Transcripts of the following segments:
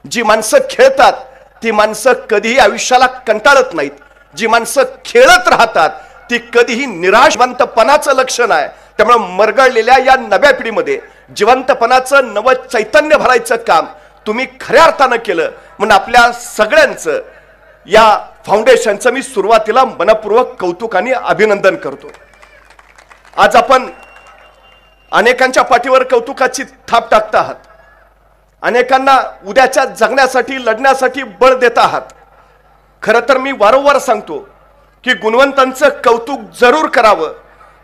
जी माणसं खेळतात ती माणसं कधीही आयुष्याला कंटाळत नाहीत. जी माणसं खेळत राहतात ती कधीही निराशवंतपणाचं लक्षण आहे. त्यामुळे मरगळलेल्या या नव्या पिढीमध्ये जिवंतपणाचं नवं चैतन्य भरायचं काम तुम्ही खऱ्या अर्थानं केलं म्हणून आपल्या सगळ्यांचं या फाउंडेशनचं मी सुरुवातीला मनपूर्वक कौतुक आणि अभिनंदन करतो. आज आपण अनेकांच्या पाठीवर कौतुकाची थाप टाकता आहात. अनेकांना उद्याच्या जगण्यासाठी लढण्यासाठी बळ देता आहात. खरं तर मी वारंवार सांगतो की गुणवंतांचं कौतुक जरूर करावं,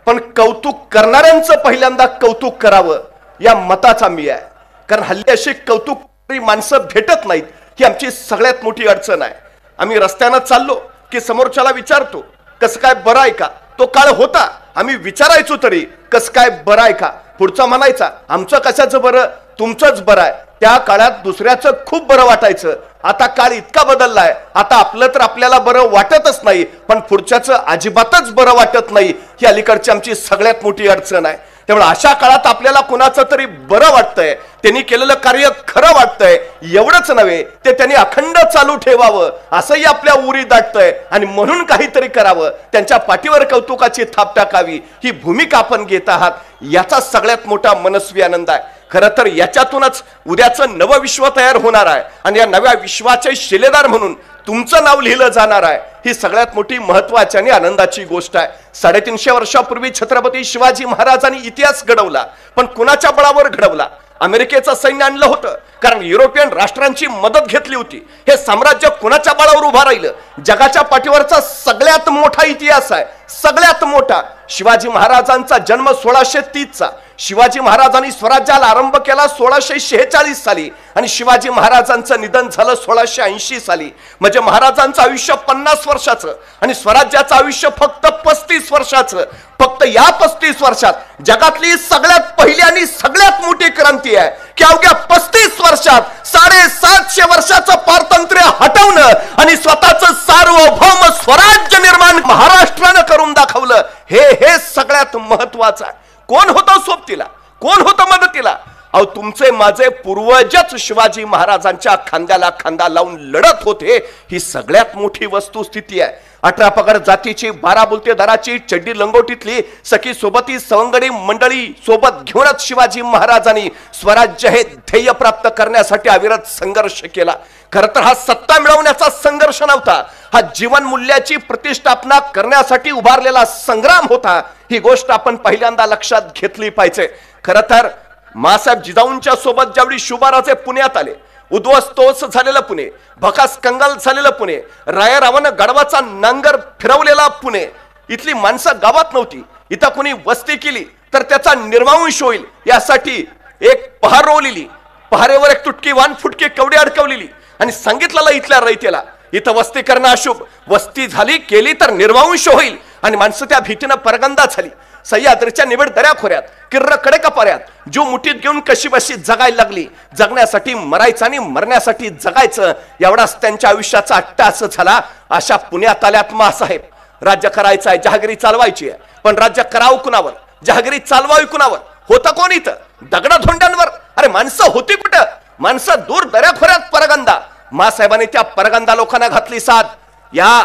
पण कौतुक करणाऱ्यांचं पहिल्यांदा कौतुक करावं या मताचा मी आहे. कारण हल्ली अशी कौतुक माणसं भेटत नाहीत ही आमची सगळ्यात मोठी अडचण आहे. आम्ही रस्त्यानं चाललो की समोरच्याला विचारतो कसं काय बरं आहे का. तो काळ होता आम्ही विचारायचो तरी कसं काय बरं आहे का. पुढचा म्हणायचा आमचं कशाचं बरं, तुमचंच बरं आहे. त्या काळात दुसऱ्याचं खूप बरं वाटायचं. आता काळ इतका बदललाय, आता आपलं तर आपल्याला बरं वाटतच नाही, पण पुढच्याचं अजिबातच बरं वाटत नाही. ही अलीकडची आमची सगळ्यात मोठी अडचण आहे. त्यामुळे अशा काळात आपल्याला कुणाचं तरी बरं वाटतंय, त्यांनी केलेलं कार्य खरं वाटतंय. एवढंच नव्हे ते त्यांनी अखंड चालू ठेवावं असंही आपल्या उरी दाटतंय आणि म्हणून काहीतरी करावं, त्यांच्या पाठीवर कौतुकाची थाप टाकावी ही भूमिका आपण घेत आहात. याचा सगळ्यात मोठा मनस्वी आनंद आहे. खरं तर याच्यातूनच उद्याचं नवं विश्व तयार होणार आहे आणि या नव्या विश्वाचे शिलेदार म्हणून तुमचं नाव लिहिलं जाणार आहे. ही सगळ्यात मोठी महत्वाची आणि आनंदाची गोष्ट आहे. 350 वर्षापूर्वी छत्रपती शिवाजी महाराजांनी इतिहास घडवला, पण कुणाच्या बळावर घडवला? अमेरिकेचं सैन्य आणलं होतं, कारण युरोपियन राष्ट्रांची मदत घेतली होती. हे साम्राज्य कुणाच्या बळावर उभा राहिलं? जगाच्या पाठीवरचा सगळ्यात मोठा इतिहास आहे, सगळ्यात मोठा. शिवाजी महाराजांचा जन्म 1630चा. शिवाजी महाराजांनी स्वराज्याला आरंभ केला 1646 साली आणि शिवाजी महाराजांचं निधन झालं 1680 साली. म्हणजे महाराजांचं आयुष्य 50 वर्षाचं आणि स्वराज्याचं आयुष्य फक्त 35 वर्षाचं. फक्त या 35 वर्षात जगातली सगळ्यात पहिली आणि सगळ्यात मोठी क्रांती आहे की अवघ्या 35 वर्षात 750 वर्षाचं पारतंत्र्य हटवणं आणि स्वतःचं सार्वभौम स्वराज्य निर्माण महाराष्ट्रानं करून दाखवलं. हे सगळ्यात महत्वाचं आहे. कोण होतं सोबतीला, कोण होतं मदतीला? अहो तुमचे माझे पूर्वजच शिवाजी महाराजांच्या खांद्याला खांदा लावून लढत होते. ही सगळ्यात मोठी वस्तुस्थिती आहे. 18 पगड जातीची 12 बोलते दराची चड्डी लंगोटीतली सखी सोबती सवंगडी मंडळी सोबत घेऊनच शिवाजी महाराजांनी स्वराज्य हे ध्येय प्राप्त करण्यासाठी अविरत संघर्ष केला. खरं तर हा सत्ता मिळवण्याचा संघर्ष नव्हता, हा जीवन मूल्याची प्रतिष्ठापना करण्यासाठी उभारलेला संग्राम होता. ही गोष्ट आपण पहिल्यांदा लक्षात घेतली पाहिजे. खरं तर मासाहेब जिजाऊंच्या सोबत ज्यावेळी शुभाराजे पुण्यात आले, उद्ध्वस्तोस झालेलं पुणे, भकास कंगाल झालेलं पुणे, रायारावानं गडवाचा नांगर फिरवलेला पुणे, इथली माणसं गावात नव्हती. इथं कोणी वस्ती केली तर त्याचा निर्वांश होईल यासाठी एक पहार रोवलेली, पहारेवर एक तुटकी वान फुटकी कवडी अडकवलेली आणि सांगितलेलं इथल्या रयतेला इथं वस्ती करणं अशुभ, वस्ती झाली केली तर निर्वांश होईल. आणि माणसं त्या भीतीनं परगंदा झाली. सह्याद्रीच्या निबिड दऱ्याखोऱ्यात किर्र कडेकपाऱ्यात जो मुठीत घेऊन कशी बशी जगायला लागली. जगण्यासाठी मरायचं आणि मरण्यासाठी जगायचं एवढाच त्यांच्या आयुष्याचा अट्टास झाला. अशा पुण्यात आल्यात मासाहेब. राज्य करायचं आहे, जहागिरी चालवायची आहे, पण राज्य करावं कुणावर, जहागिरी चालवावी कुणावर? होतं कोण इथं? दगडाधोंड्यांवर. अरे माणसं होती कुठं? माणसं दूर दऱ्याखोऱ्यात परगंदा. मासाहेबांनी त्या परगंदा लोकांना घातली साथ. या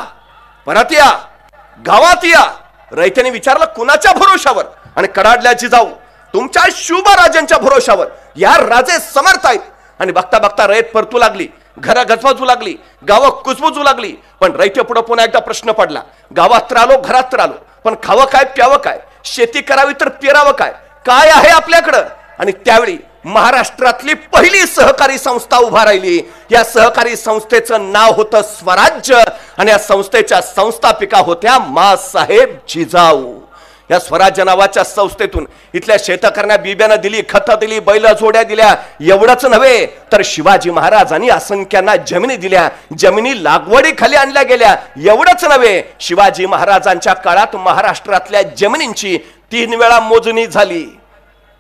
परत या, गावात या. रयतेने विचारलं कुणाच्या भरोशावर? आणि कडाडल्या जिजाऊ तुमच्या शुभराजांच्या भरोशावर. या राजे समर्थ आहेत. आणि बघता बघता रयत परतू लागली, घरं गजबजू लागली, गावं कुजबुजू लागली. पण रयते पुढे पुन्हा एकदा प्रश्न पडला. गावात तर आलो, घरात तर आलो, पण खावं काय, प्यावं काय, शेती करावी तर पेरावं काय, काय आहे आपल्याकडं? आणि त्यावेळी महाराष्ट्रातली पहिली सहकारी संस्था उभा राहिली. या सहकारी संस्थेचं नाव होतं स्वराज्य आणि या संस्थेच्या संस्थापिका होत्या मासाहेब जिजाऊ. या स्वराज्य नावाच्या संस्थेतून इथल्या शेतकऱ्यांना बिब्यानं दिली, खतं दिली, बैल जोड्या दिल्या. एवढंच नव्हे तर शिवाजी महाराजांनी असंख्यांना जमिनी दिल्या, जमिनी लागवडी खाली आणल्या गेल्या. एवढंच नव्हे, शिवाजी महाराजांच्या काळात महाराष्ट्रातल्या जमिनींची 3 वेळा मोजणी झाली.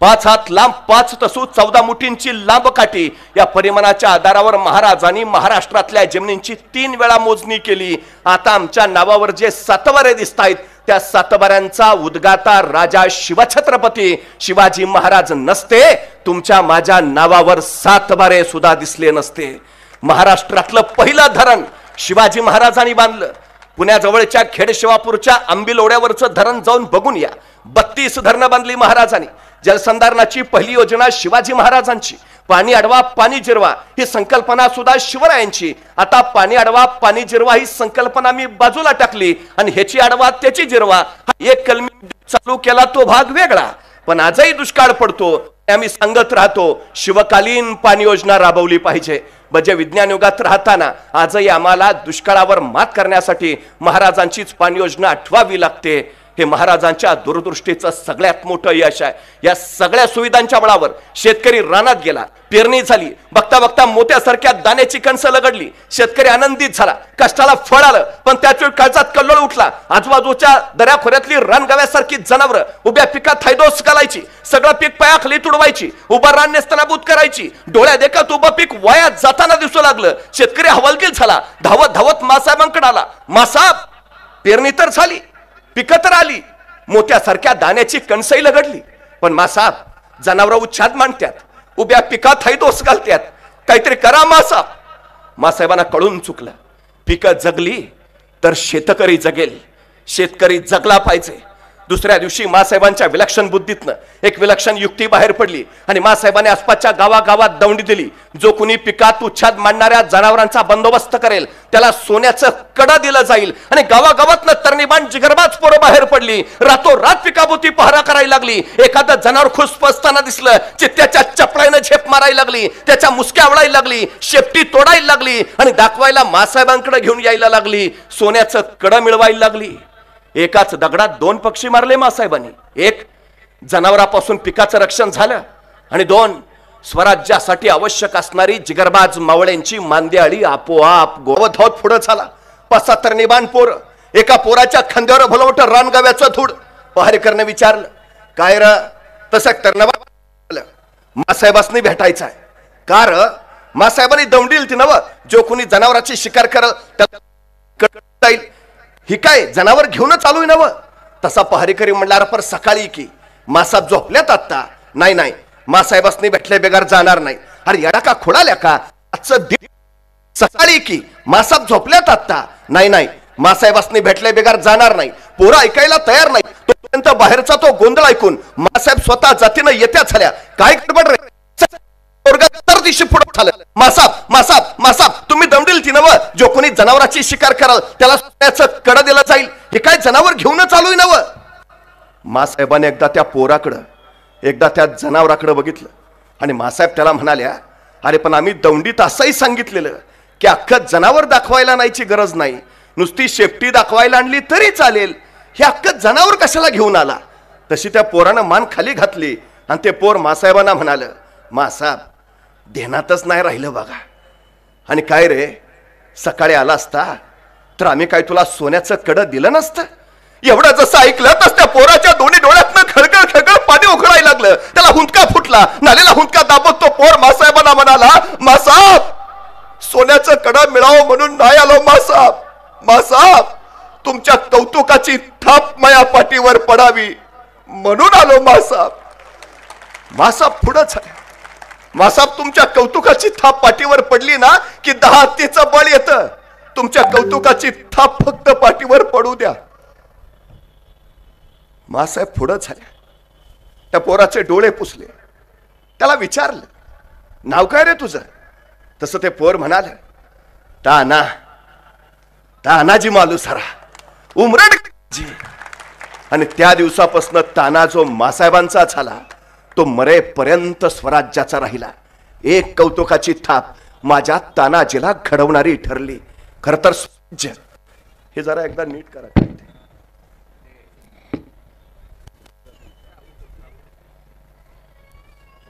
5 हात लांब 5 तसू 14 मुठींची लांब काठी या परिमाणाच्या आधारावर महाराजांनी महाराष्ट्रातल्या जमिनींची 3 वेळा मोजणी केली. आता आमच्या नावावर जे सातवारे दिसत आहेत त्या सातबाऱ्यांचा उद्गाता राजा शिवछत्रपती शिवाजी महाराज नसते, तुमच्या माझ्या नावावर सातबारे सुद्धा दिसले नसते. महाराष्ट्रातलं पहिलं धरण शिवाजी महाराजांनी बांधलं. पुण्याजवळच्या खेडशिवापूरच्या आंबिलोड्यावरचं धरण जाऊन बघून या. 32 धरणं बांधली महाराजांनी. जलसंधारणाची पहिली योजना शिवाजी महाराजांची. पाणी अडवा पाणी जिरवा ही संकल्पना सुद्धा शिवरायांची. आता पाणी अडवा पाणी जिरवा ही संकल्पना मी बाजूला टाकली आणि ह्याची अडवा त्याची जिरवा हा एक कलमी चालू केला तो भाग वेगळा. पण आजही दुष्काळ पडतो. आम्ही सांगत राहतो शिवकालीन पाणी योजना राबवली पाहिजे. म्हणजे विज्ञान युगात राहताना आजही आम्हाला दुष्काळावर मात करण्यासाठी महाराजांचीच पाणी योजना आठवावी लागते. हे महाराजांच्या दूरदृष्टीचं सगळ्यात मोठं यश आहे. या सगळ्या सुविधांच्या बळावर शेतकरी रानात गेला, पेरणी झाली, बघता बघता मोत्यासारख्या दाण्याची कणसं लगडली. शेतकरी आनंदित झाला, कष्टाला फळ आलं. पण त्याच वेळी काळजात कल्लोळ उठला. आजूबाजूच्या दऱ्याखोऱ्यातली रानगव्यासारखी जनावरं उभ्या पिकात थायदोस घालायची, सगळं पीक पायाखाली तुडवायची, उभं रान नेस्तनाबूत करायची. डोळ्या देखत उभं पीक वायात जाताना दिसू लागलं. शेतकरी हवालदिल झाला, धावत धावत मासाहेबांकडे आला. मासाहेब, पेरणी तर झाली, पिकं तर आली, मोत्यासारख्या दाण्याची कणसही लगडली, पण मासाहेब जनावर उच्छाद मांडत्यात, उभ्या पिकात हैदोस घालत्यात. काहीतरी करा मासाहेब. मासाहेबांना कळून चुकलं. पिकं जगली तर शेतकरी जगेल. शेतकरी जगला पाहिजे. दुसऱ्या दिवशी मासाहेबांच्या विलक्षण बुद्धीतनं एक विलक्षण युक्ती बाहेर पडली आणि मासाहेबांनी आसपासच्या गावागावात दौंडी दिली. जो कुणी पिकात उच्छाद मांडणाऱ्या जनावरांचा बंदोबस्त करेल त्याला सोन्याचं कडा दिलं जाईल. आणि गावागावातनं तरणीबाण जिगरबाज पोरं बाहेर पडली. रातोरात पिकाभोवती पहारा करायला लागली. एखादं जनावर खुश असताना दिसलं, चित्त्याच्या चपळाईनं झेप मारायला लागली, त्याच्या मुसक्या आवळायला लागली, शेपटी तोडायला लागली आणि दाखवायला मासाहेबांकडे घेऊन यायला लागली. सोन्याचं कडं मिळवायला लागली. एकाच दगडात 2 पक्षी मारले मासाहेबांनी. एक, जनावरांपासून पिकाचं रक्षण झालं आणि 2, स्वराज्यासाठी आवश्यक असणारी जिगरबाज मावळ्यांची मांदियाळी आपोआप गोवधावत पुढे झाला. 5-7 तरणीबाण पोरं. एका पोराच्या खांद्यावर भलवट रानगाव्याचं धूड. पहारेकरने विचारलं, काय र तसं तरणबा मासाहेबांनी भेटायचं आहे का र? मासाहेबांनी दौंडी दिली नव. जो कोणी जनावरांची शिकार करल त्याला ही काय जनावर घेऊनच आलोय नव. तसा पहारेकरी म्हणला, पर सकाळी की मासाहेब झोपल्यात आता. नाही नाही, मासाहेबांनी भेटले बेगार जाणार नाही. अरे येडा का खोडाल्या का? आजचं सकाळी की मासाहेब झोपल्यात आता. नाही नाही, मासाहेबांनी भेटले बेगार जाणार नाही. पोरं ऐकायला तयार नाही. तोपर्यंत बाहेरचा तो गोंधळ ऐकून मासाहेब स्वतः जातीनं येत्या झाल्या. काय गडबड रे? दिवशी पुढे झालं. मासाहेब मासाहेब मासाहेब तुम्ही दमडील ती नव. जो कोणी जनावरांची शिकार कराल त्याला सोन्याचं कडं दिलं जाईल. हे काय जनावर घेऊन चालूय नव. मासाहेबाने एकदा त्या पोराकडं एकदा त्या जनावराकडे बघितलं आणि मासाहेब त्याला म्हणाल्या, अरे पण आम्ही दौंडीत असंही सांगितलेलं की अख्खं जनावर दाखवायला नाहीची गरज नाही, नुसती शेपटी दाखवायला आणली तरी चालेल. हे अख्खं जनावर कशाला घेऊन आला? तशी त्या पोरानं मान खाली घातली आणि ते पोर मासाहेबांना म्हणाल, मासाहेब ध्यानातच नाही राहिलं बघा. आणि काय रे, सकाळी आला असता तर आम्ही काय तुला सोन्याचं कडं दिलं नसतं? एवढं जसं ऐकलं तस त्या पोराच्या दोन्ही डोळ्यातनं खळखळ खळखळ पाणी उकळायला लागलं. त्याला हुंदका फुटला. नालेला हुंदका दाबत तो पोर मासाहेबांना म्हणाला, मासाहेब सोन्याचं कडं मिळावं म्हणून नाही आलो मासाहेब. मासाहेब तुमच्या कौतुकाची थाप माया पाठीवर पडावी म्हणून आलो मासाहेब. मासाहेब पुढंच आहे. मासाहेब तुमच्या कौतुकाची थाप पाठीवर पडली ना की 10 हत्तीचं बळ येतं. तुमच्या कौतुकाची थाप फक्त पाठीवर पडू द्या. मासाहेब पुढं झाले. त्या पोराचे डोळे पुसले. त्याला विचारलं, नाव काय रे तुझं? तसं ते पोर म्हणाल, ताना तानाजी मालुसरा उमरडजी. आणि त्या दिवसापासून ताना जो मासाहेबांचा झाला तो मरेपर्यंत स्वराज्याचा राहिला. एक कौतुकाची थाप माझ्या तानाजीला घडवणारी ठरली. खर तर स्वराज्य हे जरा एकदा नीट करा.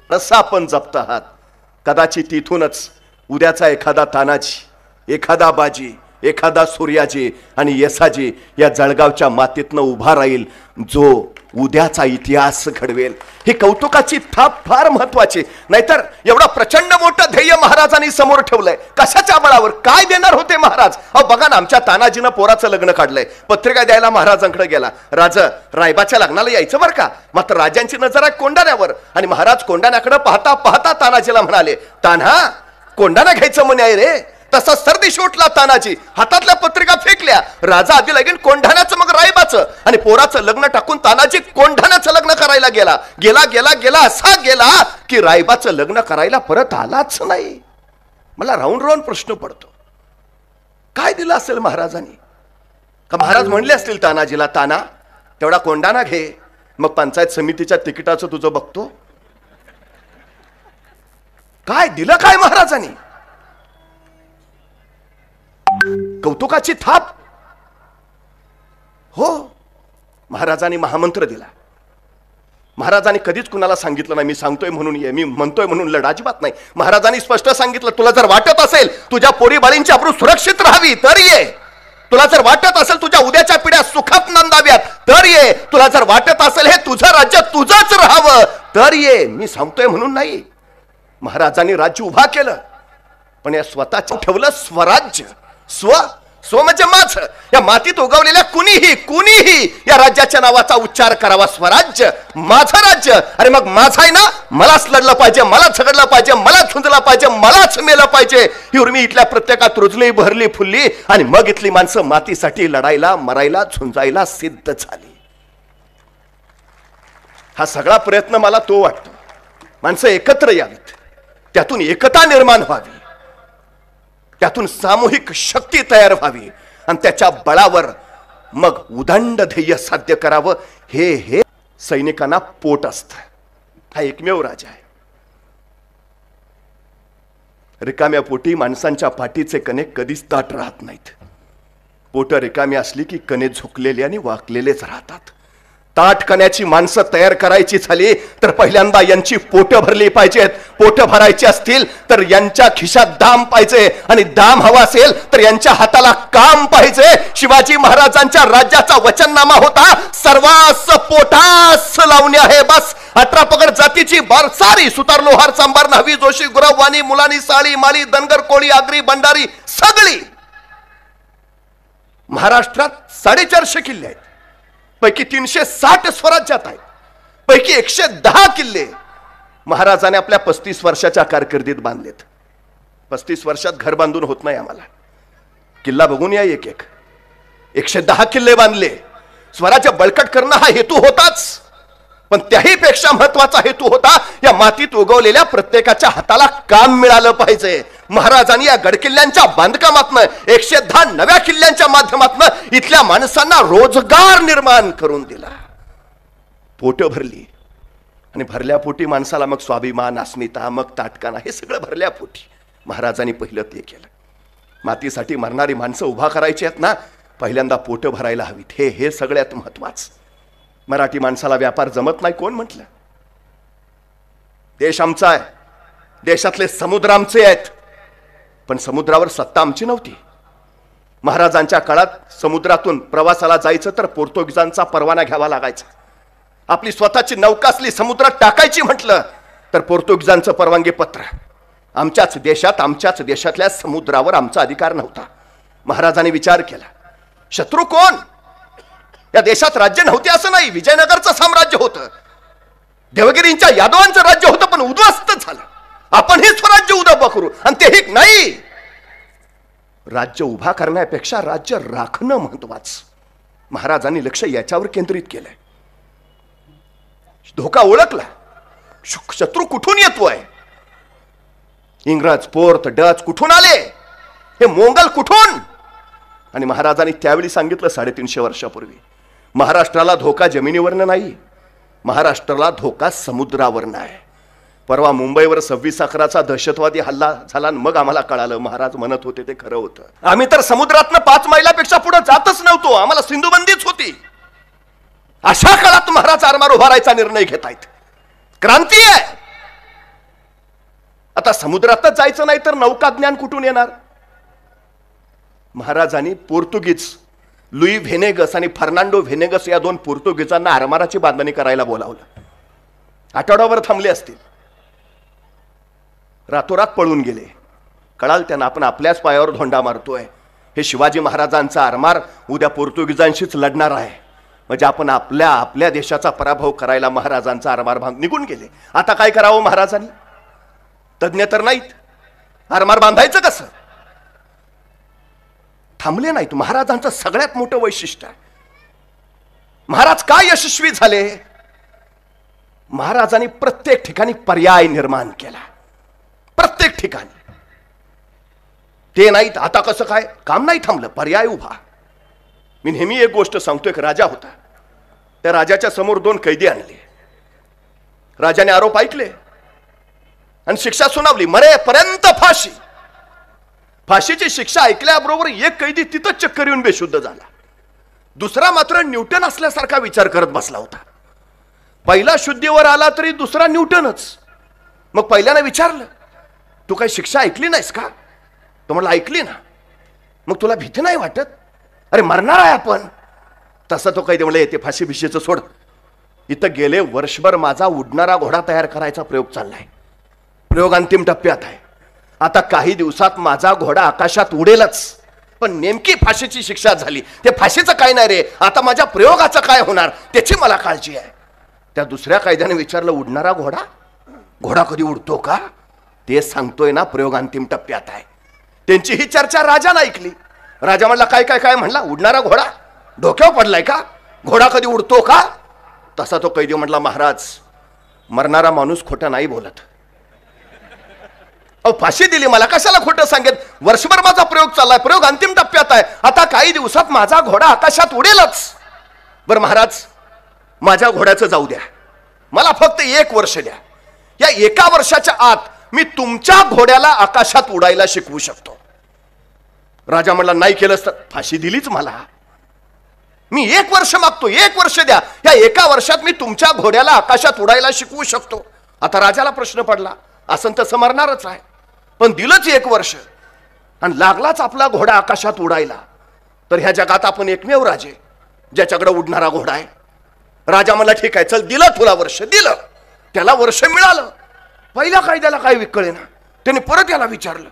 रस्सा आपण जपत आहात. कदाचित इथूनच उद्याचा एखादा तानाजी, एखादा बाजी, एखादा सूर्याजी आणि येसाजी या जळगावच्या मातीतनं उभा राहील, जो उद्याचा इतिहास घडवेल. ही कौतुकाची थाप फार महत्वाची. नाहीतर एवढा प्रचंड मोठं ध्येय महाराजांनी समोर ठेवलंय. कशाच्या बळावर? काय देणार होते महाराज? अहो बघा ना, आमच्या तानाजीनं पोराचं लग्न काढलंय. पत्रिका द्यायला महाराजांकडे गेला. रायबाच्या लग्नाला यायचं बरं का. मात्र राजांची नजर आहे कोंडाण्यावर. आणि महाराज कोंडाण्याकडे पाहता पाहता तानाजीला म्हणाले, तान्हा, कोंडाणा घ्यायचं म्हणे आहे रे. तसा सर्दिशी उठला तानाजी. हातातल्या पत्रिका फेकल्या. राजा आधी लगीन कोंढाण्याचं मग रायबाचं. आणि पोराचं लग्न टाकून तानाजी कोंढाण्याचं लग्न करायला गेला. गेला गेला गेला असा गेला की रायबाचं लग्न करायला परत आलाच नाही. मला राहून राहून प्रश्न पडतो, काय दिलं असेल महाराजांनी? का महाराज म्हणले असतील तानाजीला, ताना तेवढा कोंढाणा घे, मग पंचायत समितीच्या तिकिटाचं तुझं बघतो. काय दिलं काय महाराजांनी? कौतुकाची थाप. हो, महाराजांनी महामंत्र दिला. महाराजांनी कधीच कुणाला सांगितलं नाही मी सांगतोय म्हणून ये, मी म्हणतोय म्हणून लढ, अजिबात नाही. महाराजांनी स्पष्ट सांगितलं, तुला जर वाटत असेल तुझ्या पोरी बाळींची अब्रू सुरक्षित राहावी तर ये. तुला जर वाटत असेल तुझ्या उद्याच्या पिढ्या सुखात नांदाव्यात तर ये. तुला जर वाटत असेल हे तुझं राज्य तुझंच राहावं तर ये. मी सांगतोय म्हणून नाही. महाराजांनी राज्य उभा केलं, पण या स्वतःच ठेवलं स्वराज्य. स्व म्हणजे माझं. या मातीत उगवलेल्या कुणीही या राज्याच्या नावाचा उच्चार करावा. स्वराज्य, माझं राज्य. अरे मग माझं आहे ना, मलाच लढलं पाहिजे, मलाच झगडलं पाहिजे, मलाच झुंजलं पाहिजे, मलाच मेलं पाहिजे. ही उर्मी इथल्या प्रत्येकात रुजली, भरली, फुलली. आणि मग इथली माणसं मातीसाठी लढायला, मरायला, झुंजायला सिद्ध झाली. हा सगळा प्रयत्न मला तो वाटतो. माणसं एकत्र यावीत, त्यातून एकता निर्माण व्हावी, त्यातून सामूहिक शक्ती तयार व्हावी, आणि त्याच्या बळावर मग उदंड ध्येय साध्य करावं. हे सैनिकांना पोट असतं. हा एकमेव राजा आहे. रिकाम्या पोटी माणसांच्या पाठीचे कणे कधीच ताट राहत नाहीत. पोट रिकामी असली की कणे झुकलेले आणि वाकलेलेच राहतात. ताट कण्याची माणसं तयार करायची झाली तर पहिल्यांदा यांची पोट भरली पाहिजेत. पोट भरायची असतील तर यांच्या खिशात दाम पाहिजे, आणि दाम हवा असेल तर यांच्या हाताला काम पाहिजे. शिवाजी महाराजांच्या राज्याचा वचननामा होता, सर्वांस पोटास लावणे आहे बस. 18 पगड जातीची बारसारी, सुतार, लोहार, सांबार, न्हावी, जोशी, गुरव, वाणी, मुलानी, साळी, माळी, धनगर, कोळी, आगरी, भंडारी सगळी. महाराष्ट्रात 450 किल्ले आहेत. पैकी 360 स्वराज्यात आहेत. पैकी 110 किल्ले महाराजांनी आपल्या 35 वर्षाच्या कारकिर्दीत बांधलेत. 35 वर्षात घर बांधून होत नाही आम्हाला. किल्ला बघून या एक एक. 110 किल्ले बांधले. स्वराज्य बळकट करणं हा हेतू होताच, पण त्याही पेक्षा महत्वाचा हेतू होता, या मातीत उगवलेल्या प्रत्येकाच्या हाताला काम मिळालं पाहिजे. महाराजांनी या गडकिल्ल्यांच्या बांधकामातनं, 110 नव्या किल्ल्यांच्या माध्यमातनं इथल्या माणसांना रोजगार निर्माण करून दिला. पोट भरली, आणि भरल्या पोटी माणसाला मग स्वाभिमान, अस्मिता, मग ताटकाना, हे सगळं भरल्या पोटी महाराजांनी पहिलं ते केलं. मातीसाठी मरणारी माणसं उभा करायची आहेत ना, पहिल्यांदा पोट भरायला हवीत. हे सगळ्यात महत्वाचं. मराठी माणसाला व्यापार जमत नाही कोण म्हटलं? देश आमचा आहे, देशातले समुद्र आमचे आहेत, पण समुद्रावर सत्ता आमची नव्हती. महाराजांच्या काळात समुद्रातून प्रवासाला जायचं तर पोर्तुगीजांचा परवाना घ्यावा लागायचा. आपली स्वतःची नौका असली समुद्रात टाकायची म्हटलं तर पोर्तुगीजांचं परवानगी पत्र. आमच्याच देशात, आमच्याच देशातल्या समुद्रावर आमचा अधिकार नव्हता. महाराजांनी विचार केला, शत्रू कोण? या देशात राज्य नव्हते असं नाही. विजयनगरचं साम्राज्य होतं, देवगिरींच्या यादवांचं राज्य होतं, पण उद्ध्वस्त झालं. आपण हे स्वराज्य उभं करू, आणि तेही नाही. राज्य उभा करण्यापेक्षा राज्य राखणं महत्वाचं. महाराजांनी लक्ष याच्यावर केंद्रित केलंय. धोका ओळखला, शत्रू कुठून येतोय? इंग्रज, पोर्त, डच कुठून आले? हे मोंगल कुठून? आणि महाराजांनी त्यावेळी सांगितलं 350 वर्षापूर्वी, महाराष्ट्राला धोका जमिनीवरनं नाही, महाराष्ट्राला धोका समुद्रावरनं आहे. परवा मुंबईवर 26/11चा दहशतवादी हल्ला झाला, मग आम्हाला कळालं महाराज म्हणत होते ते खरं होतं. आम्ही तर समुद्रातनं 5 मैलापेक्षा पुढे जातच नव्हतो, आम्हाला सिंधुबंदीच होती. अशा काळात महाराज आरमार उभारायचा निर्णय घेत आहेत. क्रांती आहे. आता समुद्रातच जायचं नाही तर नौका ज्ञान कुठून येणार? महाराजांनी पोर्तुगीज लुई व्हेनेगस आणि फर्नांडो व्हेनेगस या दोन पोर्तुगीजांना आरमाराची बांधणी करायला बोलावलं. आठवडाभर थांबले असतील, रातोरात पळून गेले. कळाल त्यांना आपण आपल्याच पायावर धोंडा मारतोय. हे शिवाजी महाराजांचा आरमार उद्या पोर्तुगीजांशीच लढणार आहे, म्हणजे आपण आपल्या देशाचा पराभव करायला महाराजांचा आरमार बांध निघून गेले. आता काय करावं महाराजांनी? तज्ञ तर नाहीत, आरमार बांधायचं कसं? थांबले नाहीत. महाराजांचं सगळ्यात मोठं वैशिष्ट्य आहे. महाराज काय यशस्वी झाले? महाराजांनी प्रत्येक ठिकाणी पर्याय निर्माण केला. प्रत्येक ठिकाणी. ते नाहीत आता कसं काय? काम नाही थांबलं, पर्याय उभा. मी नेहमी एक गोष्ट सांगतो. एक राजा होता, त्या राजाच्या समोर दोन कैदी आणले. राजाने आरोप ऐकले आणि शिक्षा सुनावली, मरेपर्यंत फाशी. फाशीची शिक्षा ऐकल्याबरोबर एक कैदी तिथंच चक्कर येऊन बेशुद्ध झाला. दुसरा मात्र न्यूटन असल्यासारखा विचार करत बसला होता. पहिला शुद्धीवर आला तरी दुसरा न्यूटनच. मग पहिल्याने विचारलं, तू काही शिक्षा ऐकली नाहीस का? तो म्हणला, ऐकली ना. मग तुला भीती नाही वाटत? अरे मरणार आहे आपण. तसा तो कैदी म्हणला, येते फाशी भिशीचं सोड. इथं गेले वर्षभर माझा उडणारा घोडा तयार करायचा प्रयोग चाललाय. प्रयोग अंतिम टप्प्यात आहे. आता काही दिवसात माझा घोडा आकाशात उडेलच. पण नेमकी फाशीची शिक्षा झाली, ते फाशीचं काय नाही रे, आता माझ्या प्रयोगाचं काय होणार त्याची मला काळजी आहे. त्या दुसऱ्या कैद्याने विचारलं, उडणारा घोडा? घोडा कधी उडतो का? ते सांगतोय ना, प्रयोग अंतिम टप्प्यात आहे. त्यांची ही चर्चा राजाने ऐकली. राजा म्हणला, काय काय काय म्हणला? उडणारा घोडा? डोक्यावर पडलाय का? घोडा कधी उडतो का? तसा तो कैदी म्हटला, महाराज मरणारा माणूस खोटं नाही बोलत. अहो फाशी दिली मला, कशाला खोटं सांगेल? वर्षभर माझा प्रयोग चाललाय, प्रयोग अंतिम टप्प्यात आहे. आता काही दिवसात माझा घोडा आकाशात उडेलच. बरं महाराज, माझ्या घोड्याचं जाऊ द्या, मला फक्त 1 वर्ष द्या. या 1 वर्षाच्या आत मी तुमच्या घोड्याला आकाशात उडायला शिकवू शकतो. राजा म्हणला, नाही केलंस तर? फाशी दिलीच मला. मी 1 वर्ष मागतो, 1 वर्ष द्या. या 1 वर्षात मी तुमच्या घोड्याला आकाशात उडायला शिकवू शकतो. आता राजाला प्रश्न पडला, असं तसं मरणारच आहे, पण दिलंच 1 वर्ष आणि लागलाच आपला घोडा आकाशात उडायला, तर ह्या जगात आपण एकमेव राजे ज्याच्याकडे उडणारा घोडा आहे. राजा म्हणला, ठीक आहे, चल दिलं तुला वर्ष. दिलं. त्याला वर्ष मिळालं. पहिल्या कायद्याला काय विकळे ना, त्याने परत याला विचारलं,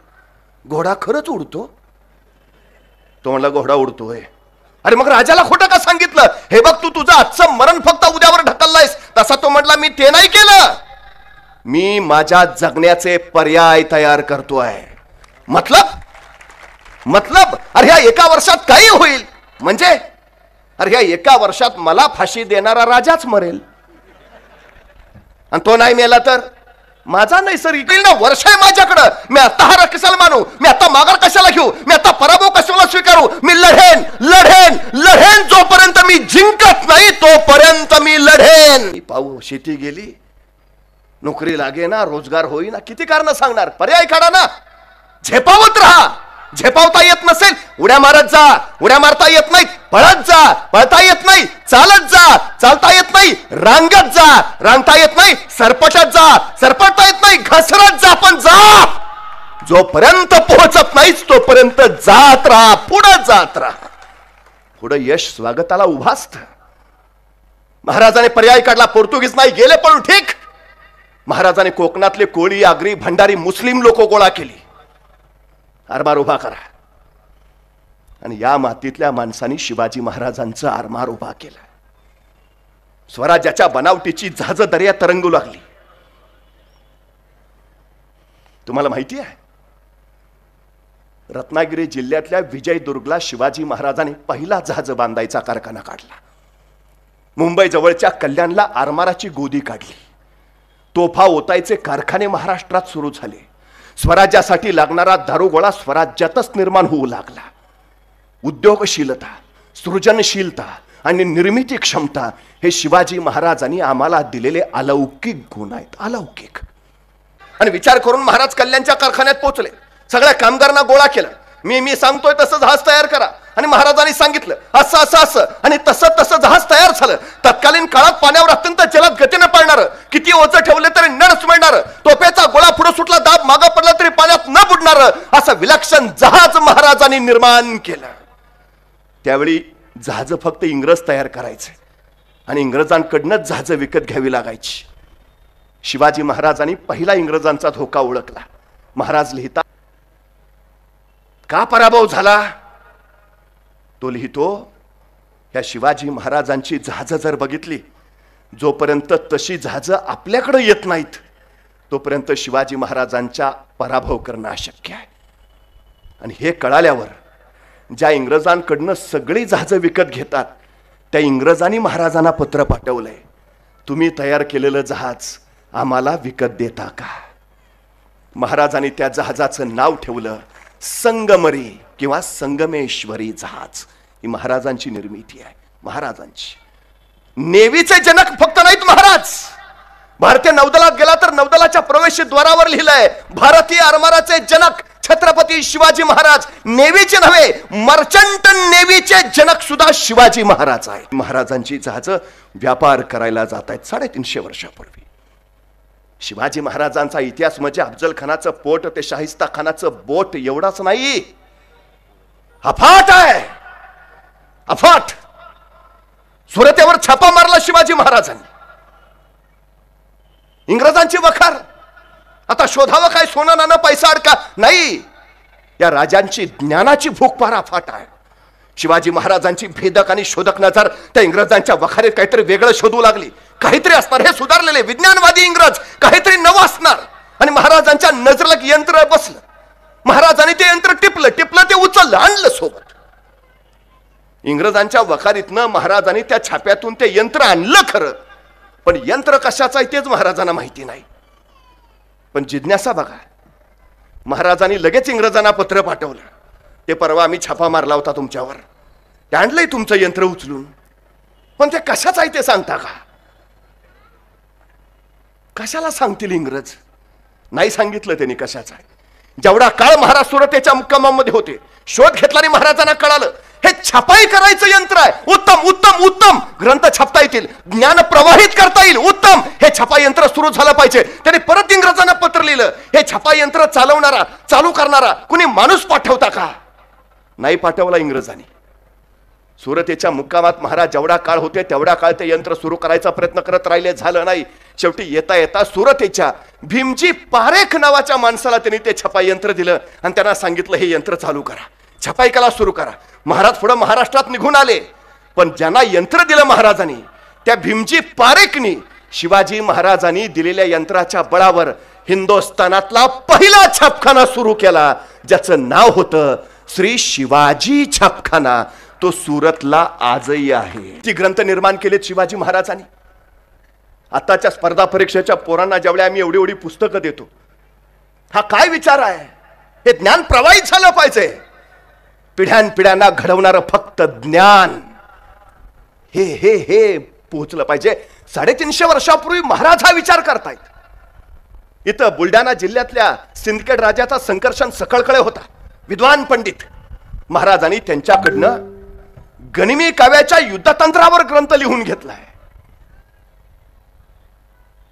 घोडा खरंच उडतो? तो म्हणला, घोडा उडतोय. अरे मग राजाला खोटं का सांगितलं? हे बघ, तू तुझं आजचं मरण फक्त उद्यावर ढकललायस. तसा तो म्हटला, मी ते नाही केलं, मी माझ्या जगण्याचे पर्याय तयार करतोय. मतलब अरे ह्या 1 वर्षात काही होईल म्हणजे? अरे ह्या 1 वर्षात मला फाशी देणारा राजाच मरेल, आणि तो नाही मेला तर माझा नैसर्गिक ना वर्ष आहे माझ्याकडं. मी आता हार कशाला मानू? मी आता माघार कशाला घेऊ? मी आता पराभव कशाला स्वीकारू? मी लढेन लढेन लढेन, जोपर्यंत मी जिंकत नाही तोपर्यंत मी लढेन. पाहू, शेती गेली, नोकरी लागे ना, रोजगार होई ना, किती कारण सांगणार? पर्याय काढा ना. झेपावत राहा. झेपावता येत नसेल, उड्या मारत जा. उड्या मारता येत नाही, पळत जा. पळता येत नाही, चालत जा. चालता येत नाही, रांगत जा. रांगता येत नाही, सरपटत जा. सरपटता येत नाही, घसरत जा. पण जा. जोपर्यंत पोहोचत नाहीच तोपर्यंत जात राहा, पुढे जात राहा. पुढे यश स्वागताला उभा असतं. महाराजाने पर्याय काढला. पोर्तुगीज नाही गेले पण ठीक. महाराजाने कोकणातले कोळी, आगरी, भंडारी, मुस्लिम लोक गोळा केली. आरमार उभा करा. आणि या मातीतल्या माणसांनी शिवाजी महाराजांचं आरमार उभा केला. स्वराज्याच्या बनावटीची जहाज दर्या तरंगू लागली. तुम्हाला माहिती आहे, रत्नागिरी जिल्ह्यातल्या विजयदुर्गला शिवाजी महाराजांनी पहिला जहाज बांधायचा कारखाना काढला. मुंबई जवळच्या कल्याणला आरमाराची गोदी काढली. तोफा ओतायचे कारखाने महाराष्ट्रात सुरू झाले. स्वराज्यासाठी लागणारा दारुगोळा स्वराज्यातच निर्माण होऊ लागला. उद्योगशीलता, सृजनशीलता आणि निर्मिती क्षमता हे शिवाजी महाराजांनी आम्हाला दिलेले अलौकिक गुण आहेत. अलौकिक. आणि विचार करून महाराज कल्याणच्या कारखान्यात पोहोचले. सगळ्या कामगारांना गोळा केला. मी सांगतोय तसं जहाज तयार करा. आणि महाराजांनी सांगितलं असं असं असं, आणि तसं तसं जहाज तयार झालं. तत्कालीन काळात पाण्यावर अत्यंत जलद गतीने पडणार, किती ओझं ठेवले तरी नडच मिळणार, तोफेचा गोळा पुढे सुटला, दाब मागं पडला तरी पाण्यात न बुडणार, असं विलक्षण जहाज महाराजांनी निर्माण केलं. त्यावेळी जहाज फक्त इंग्रज तयार करायचे आणि इंग्रजांकडनंच जहाज विकत घ्यावी लागायची. शिवाजी महाराजांनी पहिला इंग्रजांचा धोका ओळखला. महाराज लिहितात, का पराभव झाला? तो लिहितो, या शिवाजी महाराजांची जहाज जर बघितली, जोपर्यंत तशी जहाज आपल्याकडे येत नाहीत तोपर्यंत शिवाजी महाराजांचा पराभव करणं अशक्य आहे. आणि हे कळाल्यावर ज्या इंग्रजांकडनं सगळी जहाज विकत घेतात त्या इंग्रजांनी महाराजांना पत्र पाठवलंय, तुम्ही तयार केलेलं जहाज आम्हाला विकत देता का? महाराजांनी त्या जहाजाचं नाव ठेवलं संगमरी किंवा संगमेश्वरी जहाज. ही महाराजांची निर्मिती आहे. महाराजांची. नेव्हीचे जनक फक्त नाहीत महाराज. भारतीय नौदलात गेला तर नौदलाच्या प्रवेशद्वारावर लिहिलंय भारतीय आरमाराचे जनक छत्रपती शिवाजी महाराज. नेव्हीचे नव्हे, मर्चंट नेव्हीचे जनक सुद्धा शिवाजी महाराज आहे. महाराजांची जहाज व्यापार करायला जात आहेत 350 वर्षापूर्वी. शिवाजी महाराजांचा इतिहास म्हणजे अफजल खानाचं पोट ते शाहिस्ता खानाचं बोट एवढाच नाही, अफाट आहे. अफाट. सुरतेवर छापा मारला शिवाजी महाराजांनी. इंग्रजांची वखार. आता शोधावं काय सोनं नाणं पैसा अडका नाही. या राजांची ज्ञानाची भूक फार अफाट आहे. शिवाजी महाराजांची भेदक आणि शोधक नजर त्या इंग्रजांच्या वखारीत काहीतरी वेगळं शोधू लागली. काहीतरी असणार, हे सुधारलेले विज्ञानवादी इंग्रज काहीतरी नवं असणार. आणि महाराजांच्या नजरेला यंत्र बसलं. महाराजांनी ते यंत्र टिपलं ते उचललं, आणलं सोबत. इंग्रजांच्या वखारीतनं महाराजांनी त्या छाप्यातून ते यंत्र आणलं खरं, पण यंत्र कशाचं आहे तेच महाराजांना माहिती नाही. पण जिज्ञासा बघा, महाराजांनी लगेच इंग्रजांना पत्र पाठवलं, ते परवा आम्ही छापा मारला होता तुमच्यावर, ते आणलंय तुमचं यंत्र उचलून, पण ते कशाचं आहे ते सांगता का? कशाला सांगतील इंग्रज? नाही सांगितलं त्यांनी कशाचं आहे. जेवढा काळ महाराज सुरतेच्या मुक्कामामध्ये होते, शोध घेतला आणि महाराजांना कळालं हे छापाई करायचं यंत्र आहे. उत्तम उत्तम उत्तम. ग्रंथ छापता येतील, ज्ञान प्रवाहित करता येईल, उत्तम. हे छापा यंत्र सुरू झालं पाहिजे. त्यांनी परत इंग्रजांना पत्र लिहिलं, हे छापा यंत्र चालवणारा चालू करणारा कुणी माणूस पाठवता का? नाही पाठवला इंग्रजांनी. सुरतेच्या मुक्कामात महाराज जेवढा काळ होते तेवढा काळ ते यंत्र सुरू करायचा प्रयत्न करत राहिले, झालं नाही. शेवटी येता येता सुरतेच्या भीमजी पारेख नावाच्या माणसाला त्यांनी ते छपाई यंत्र दिलं आणि त्यांना सांगितलं हे यंत्र चालू करा, छपाई कला सुरू करा. महाराज पुढे महाराष्ट्रात निघून आले, पण ज्यांना यंत्र दिलं महाराजांनी त्या भीमजी पारेखनी शिवाजी महाराजांनी दिलेल्या यंत्राच्या बळावर हिंदुस्थानातला पहिला छापखाना सुरू केला, ज्याचं नाव होतं श्री शिवाजी छापखाना. तो सुरतला आजही आहे. ती ग्रंथ निर्माण केलेत शिवाजी महाराजांनी. आताच्या स्पर्धा परीक्षेच्या पोरांना जेवढ्या आम्ही एवढी एवढी पुस्तकं देतो, हा काय विचार आहे? हे ज्ञान प्रवाहित झालं पाहिजे. पिढ्यानपिढ्यांना घडवणारं फक्त ज्ञान हे हे हे पोहोचलं पाहिजे. 350 वर्षापूर्वी महाराज हा विचार करतायत. इथं बुलढाणा जिल्ह्यातल्या सिंदखेड राजाचा संकर्षण सकळकडे होता, विद्वान पंडित. महाराजांनी त्यांच्याकडनं गनिमी काव्याच्या युद्धतंत्रावर ग्रंथ लिहून घेतलाय.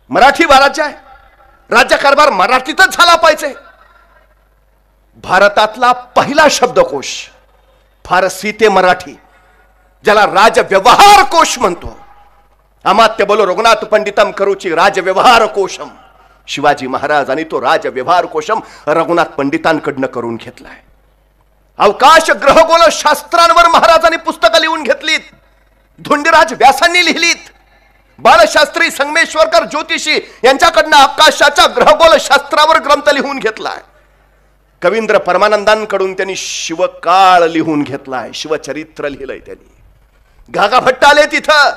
मराठी राज्य आहे, राज्यकारभार मराठीतच झाला पाहिजे. भारतातला पहिला शब्दकोश फारसी ते मराठी, ज्याला राजव्यवहार कोश म्हणतो. अमात्य बोलो रघुनाथ पंडितम करूची राजव्यवहार कोशम. शिवाजी महाराजांनी तो राजव्यवहार कोशम रघुनाथ पंडितांकडनं करून घेतलाय. अवकाश ग्रहगोल शास्त्रांवर महाराजांनी पुस्तकं लिहून घेतलीत. धोंडीराज व्यासांनी लिहिलीत. बाळशास्त्री संगमेश्वरकर ज्योतिषी यांच्याकडनं अवकाशाच्या ग्रहगोल शास्त्रावर ग्रंथ लिहून घेतलाय. कवींद्र परमानंदांकडून त्यांनी शिवकाळ लिहून घेतलाय, शिवचरित्र लिहिलंय त्यांनी. गागा भट्ट आले तिथं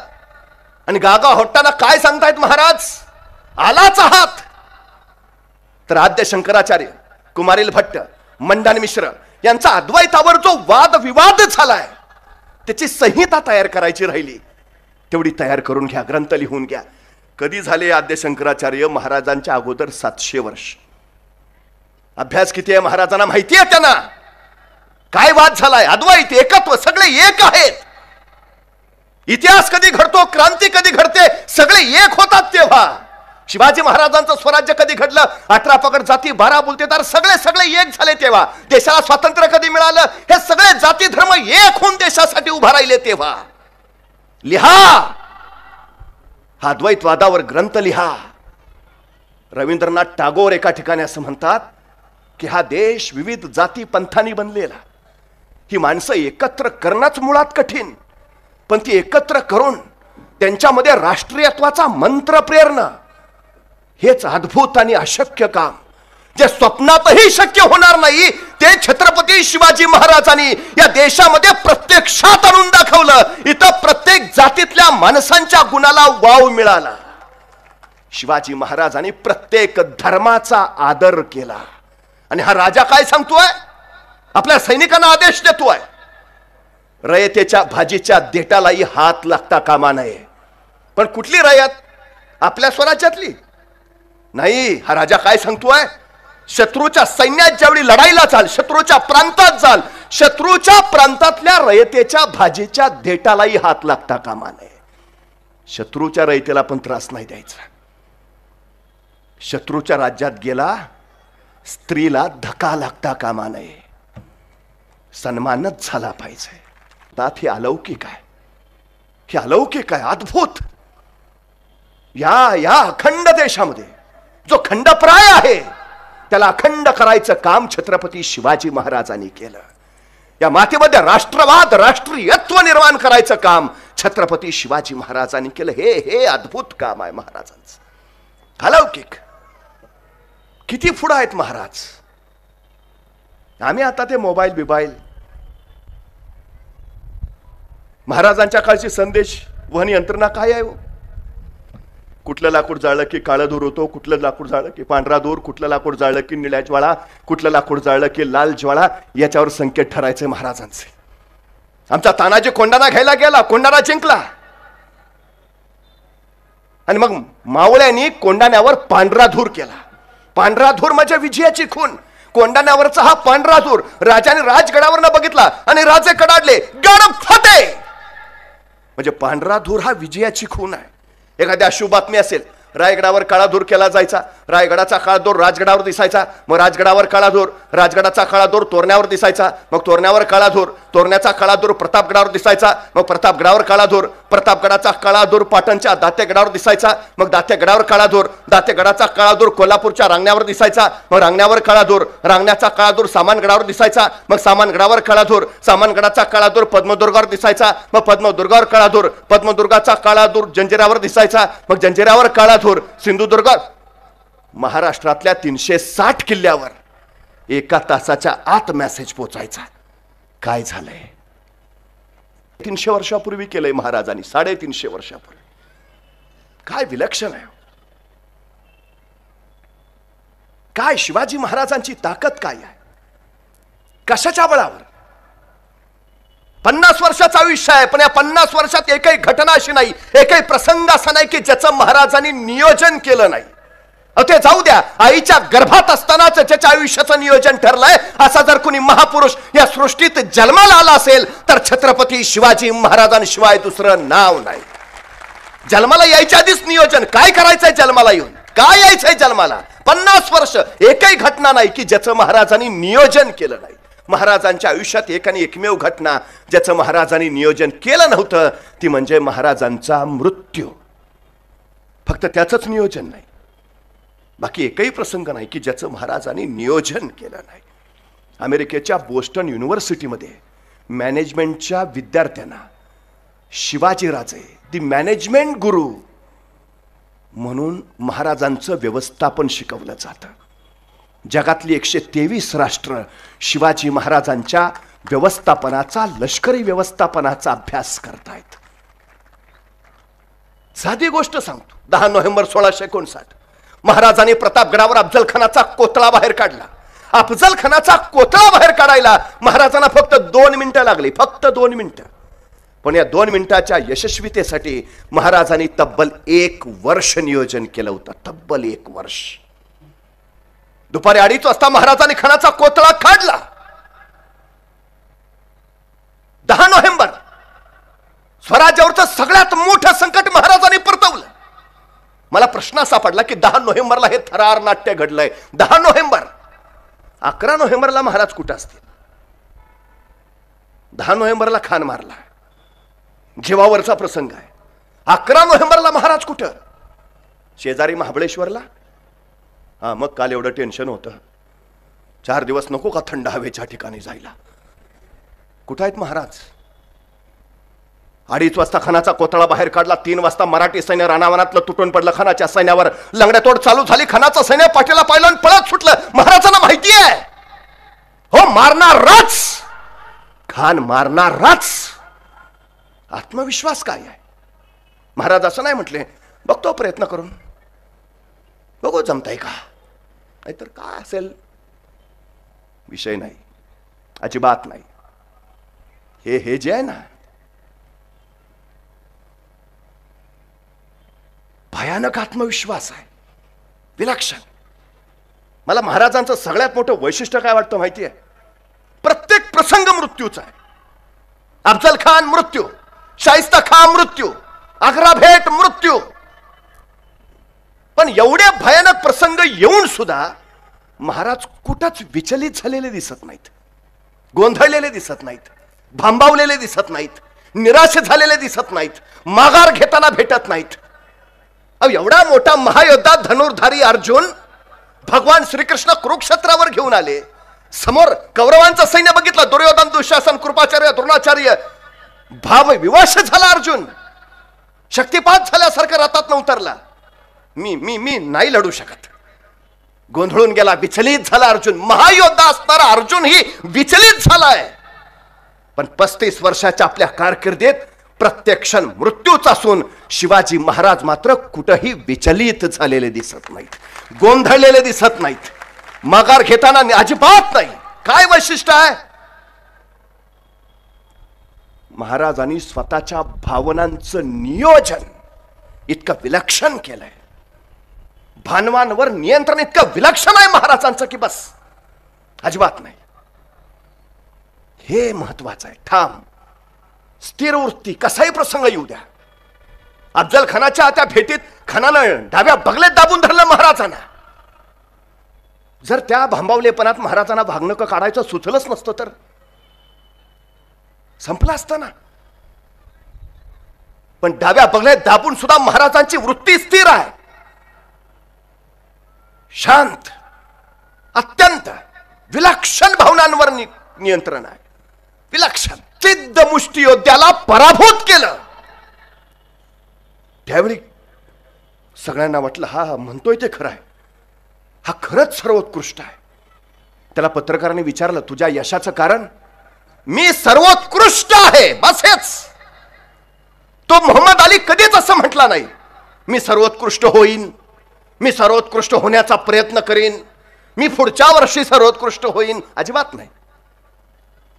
आणि गागा भट्टांना काय सांगतायत महाराज? आलाच आहात तर आद्य शंकराचार्य, कुमारिल भट्ट, मंडन मिश्र यांचा अद्वैतावर जो वाद विवाद झालाय त्याची संहिता तयार करायची राहिली, तेवढी तयार करून घ्या, ग्रंथ लिहून घ्या. कधी झाले आद्य शंकराचार्य? महाराजांच्या अगोदर 700 वर्ष. अभ्यास किती आहे महाराजांना माहिती आहे. त्यांना काय वाद झालाय? अद्वैत, एकत्व, सगळे एक आहेत. इतिहास कधी घडतो, क्रांती कधी घडते, सगळे एक होतात तेव्हा. शिवाजी महाराजांचं स्वराज्य कधी घडलं? 18 पगड जाती 12 बोलतेदार सगळे सगळे एक झाले तेव्हा. देशाला स्वातंत्र्य कधी मिळालं? हे सगळे जाती धर्म एक होऊन देशासाठी उभा राहिले तेव्हा. लिहा, हा द्वैतवादावर ग्रंथ लिहा. रवींद्रनाथ टागोर एका ठिकाणी असं म्हणतात की हा देश विविध जाती पंथांनी बनलेला. ही माणसं एकत्र करणंच मुळात कठीण, पण ती एकत्र करून त्यांच्यामध्ये राष्ट्रीयत्वाचा मंत्र प्रेरणा, हेच अद्भुत आणि अशक्य काम, जे स्वप्नातही शक्य होणार नाही, ते छत्रपती शिवाजी महाराजांनी या देशामध्ये प्रत्यक्षात आणून दाखवलं. इथं प्रत्येक जातीतल्या माणसांच्या गुणाला वाव मिळाला. शिवाजी महाराजांनी प्रत्येक धर्माचा आदर केला. आणि हा राजा काय सांगतोय? आपल्या सैनिकांना आदेश देतोय, रयतेच्या भाजीच्या देठालाही हात लागता कामा नये. पण कुठली रयत? आपल्या स्वराज्यातली नाही. हा राजा काय सांगतोय? शत्रूच्या सैन्यात ज्यावेळी लढाईला जाल, शत्रूच्या प्रांतात जाल, शत्रूच्या प्रांतातल्या रयतेच्या भाजीच्या देठालाही हात लागता कामा नये. शत्रूच्या रयतेला पण त्रास नाही द्यायचा. शत्रूच्या राज्यात गेला, स्त्रीला धक्का लागता कामा नये. सन्मानच झाला पाहिजे. हे अलौकिक आहे, हे अलौकिक आहे, अद्भुत. या अखंड देशामध्ये जो खंडप्राय आहे त्याला अखंड करायचं काम छत्रपती शिवाजी महाराजांनी केलं. या मातेमध्ये राष्ट्रवाद, राष्ट्रीयत्व निर्माण करायचं काम छत्रपती शिवाजी महाराजांनी केलं. हे अद्भुत काम आहे महाराजांचं, अलौकिक. किती पुढे आहेत महाराज. आम्ही आता ते मोबाईल बिबाईल, महाराजांच्या काळची संदेश वहन यंत्रणा काय आहे? कुठलं लाकूड जाळलं की काळं धूर होतो, कुठलं लाकूड जाळलं की पांढरा धूर, कुठलं लाकूड जाळलं की निळ्या ज्वाळा, कुठलं लाकूड जाळलं की लाल ज्वाळा, याच्यावर संकेत ठरायचे महाराजांचे. आमचा तानाजी कोंडाणा घ्यायला गेला, कोंडाणा जिंकला, आणि मग मावळ्यांनी कोंडाण्यावर पांढरा धूर केला. पांढरा धूर म्हणजे विजयाची खून. कोंडाण्यावरचा हा पांढरा धूर राजाने राजगडावर न बघितला आणि राजे कडाडले, गड फटे. म्हणजे पांढरा धूर हा विजयाची खून आहे. एखाद्या अशुभ बातमी असेल, रायगडावर काळा धूर केला जायचा, रायगडाचा काळा धूर राजगडावर दिसायचा, मग राजगडावर काळा धूर, राजगडाचा काळा धूर तोरण्यावर दिसायचा, मग तोरण्यावर काळा धूर, तोरण्याचा काळा धूर प्रतापगडावर दिसायचा, मग प्रतापगडावर काळा धूर, प्रतापगडाचा काळा धूर पाटणच्या दातेगडावर दिसायचा, मग दातेगडावर काळा धूर, दातेगडाचा काळा धूर कोल्हापूरच्या रांगण्यावर दिसायचा, मग रांगण्यावर काळा धूर, रांगण्याचा काळा धूर सामानगडावर दिसायचा, मग सामानगडावर काळा धूर, सामानगडाचा काळा धूर पद्मदुर्गावर दिसायचा, मग पद्मदुर्गावर काळा धूर, पद्मदुर्गाचा काळा धूर जंजिरावर दिसायचा, मग जंजिरावर काळा धूर सिंधुदुर्ग. महाराष्ट्रातल्या 360 किल्ल्यावर एका तासाच्या आत मेसेज पोचायचा. काय झालंय? 300 वर्षापूर्वी केलंय महाराजांनी, 350 वर्षापूर्वी. काय विलक्षण आहे. काय शिवाजी महाराजांची ताकद काय आहे? कशाच्या बळावर? 50 वर्षाचं आयुष्य आहे, पण या 50 वर्षात एकही घटना अशी नाही, एकही प्रसंग असा नाही की ज्याचं महाराजांनी नियोजन केलं नाही. ते जाऊ द्या, आईच्या गर्भात असतानाच ज्याच्या आयुष्याचं नियोजन ठरलंय, असा जर कोणी महापुरुष या सृष्टीत जन्माला आला असेल तर छत्रपती शिवाजी महाराजांशिवाय दुसरं नाव नाही. जन्माला यायच्या आधीच नियोजन, काय करायचंय जन्माला येऊन, काय यायचंय जन्माला. 50 वर्ष एकही घटना नाही की ज्याचं महाराजांनी नियोजन केलं नाही. महाराजांच्या आयुष्यात एक आणि एकमेव घटना ज्याचं महाराजांनी नियोजन केलं नव्हतं ती म्हणजे महाराजांचा मृत्यू. फक्त त्याचंच नियोजन नाही, बाकी एकही प्रसंग नाही की ज्याचं महाराजांनी नियोजन केलं नाही. अमेरिकेच्या बोस्टन युनिव्हर्सिटीमध्ये मॅनेजमेंटच्या विद्यार्थ्यांना शिवाजीराजे दी मॅनेजमेंट गुरु म्हणून महाराजांचं व्यवस्थापन शिकवलं जातं. जगातली 123 राष्ट्र शिवाजी महाराजांच्या व्यवस्थापनाचा, लष्करी व्यवस्थापनाचा अभ्यास करतायत. साधी गोष्ट सांगतो. 10 नोव्हेंबर 1659 महाराजांनी प्रतापगडावर अफजल खानाचा कोतळा बाहेर काढला. अफजल खानाचा कोतळा बाहेर काढायला महाराजांना फक्त 2 मिनिटं लागली, फक्त 2 मिनिटं. पण या 2 मिनिटाच्या यशस्वीतेसाठी महाराजांनी तब्बल 1 वर्ष नियोजन केलं होतं. तब्बल 1 वर्ष. दुपारी 2:30 वाजता महाराजांनी खानाचा कोतळा काढला. 10 नोव्हेंबर स्वराज्यावरचं सगळ्यात मोठं संकट महाराजांनी परतवलं. मला प्रश्न सापडला की 10 नोव्हेंबरला हे थरार नाट्य घडलंय. 10 नोव्हेंबर, 11 नोव्हेंबरला महाराज कुठं असतील? 10 नोव्हेंबरला खान मारला, जीवावरचा प्रसंग आहे. 11 नोव्हेंबरला महाराज कुठं? शेजारी महाबळेश्वरला. हा, मग काल एवढं टेन्शन होतं, 4 दिवस नको का थंड हवेच्या ठिकाणी जायला? कुठं आहेत महाराज? 2:30 वाजता खानाचा कोतळा बाहेर काढला. 3 वाजता मराठी सैन्य रानावनातलं तुटून पडलं. खानाच्या सैन्यावर लंगड्यातोड चालू झाली. खानाचं सैन्य पाठीला पाहिलं आणि पळत सुटलं. महाराजांना माहिती आहे, हो मारणारच, खान मारणारच. आत्मविश्वास काय आहे? महाराज असं नाही म्हटले, बघतो प्रयत्न करून, बघू जमताय का, नाहीतर काय असेल. विषय नाही, अजिबात नाही. हे जे आहे ना, भयानक आत्मविश्वास आहे, विलक्षण. मला महाराजांचं सगळ्यात मोठं वैशिष्ट्य काय वाटतं माहिती आहे? प्रत्येक प्रसंग मृत्यूचा आहे. अफजल खान मृत्यू, शाहिस्ता खान मृत्यू, आग्रा भेट मृत्यू. पण एवढे भयानक प्रसंग येऊन सुद्धा महाराज कुठंच विचलित झालेले दिसत नाहीत, गोंधळलेले दिसत नाहीत, भांबावलेले दिसत नाहीत, निराश झालेले दिसत नाहीत, माघार घेताना भेटत नाहीत. एवढा मोठा महायोद्धा धनुर्धारी अर्जुन भगवान श्रीकृष्ण कुरुक्षेत्रावर घेऊन आले. समोर कौरवांचं सैन्य बघितलं, दुर्योधन, दुःशासन, कृपाचार्य, द्रोणाचार्य. भाव विवश झाला अर्जुन, शक्तिपात झाल्यासारखं रथात उतरला. मी नाही लढू शकत, गोंधळून गेला, विचलित झाला अर्जुन. महायोद्धा असणारा अर्जुन ही विचलित झालाय. पण 35 वर्षाच्या आपल्या कारकिर्दीत प्रत्येक क्षण मृत्यूच असून शिवाजी महाराज मात्र कुठेही विचलित झालेले दिसत नाहीत, गोंधळलेले दिसत नाहीत, माघार घेताना अजिबात नाही. काय वैशिष्ट्य आहे? महाराजांनी स्वतःच्या भावनांचं नियोजन इतकं विलक्षण केलंय, भावनांवर नियंत्रण इतकं विलक्षण आहे महाराजांचं की बस, अजिबात नाही. हे महत्वाचं आहे. ठाम स्थिर वृत्ती, कसाही प्रसंग येऊ द्या. अफजल खानाच्या त्या भेटीत खानानं डाव्या बगलेत दाबून धरलं महाराजांना. जर त्या भांबावलेपणात महाराजांना भागणं काढायचं सुचलंच नसतं तर संपलं असतं ना. पण डाव्या बगलेत दाबून सुद्धा महाराजांची वृत्ती स्थिर आहे, शांत, अत्यंत विलक्षण भावनांवर नियंत्रण आहे, विलक्षण. सिद्ध मुष्टियोद्ध्याला पराभूत केलं. त्यावेळी सगळ्यांना वाटलं हा म्हणतोय ते खरं आहे, हा खरंच सर्वोत्कृष्ट आहे. त्याला पत्रकारांनी विचारलं, तुझ्या यशाचं कारण? मी सर्वोत्कृष्ट आहे, बस हेच. तो मोहम्मद अली कधीच असं म्हटला नाही, मी सर्वोत्कृष्ट होईन, मी सर्वोत्कृष्ट होण्याचा प्रयत्न करीन, मी पुढच्या वर्षी सर्वोत्कृष्ट होईन. अजिबात नाही.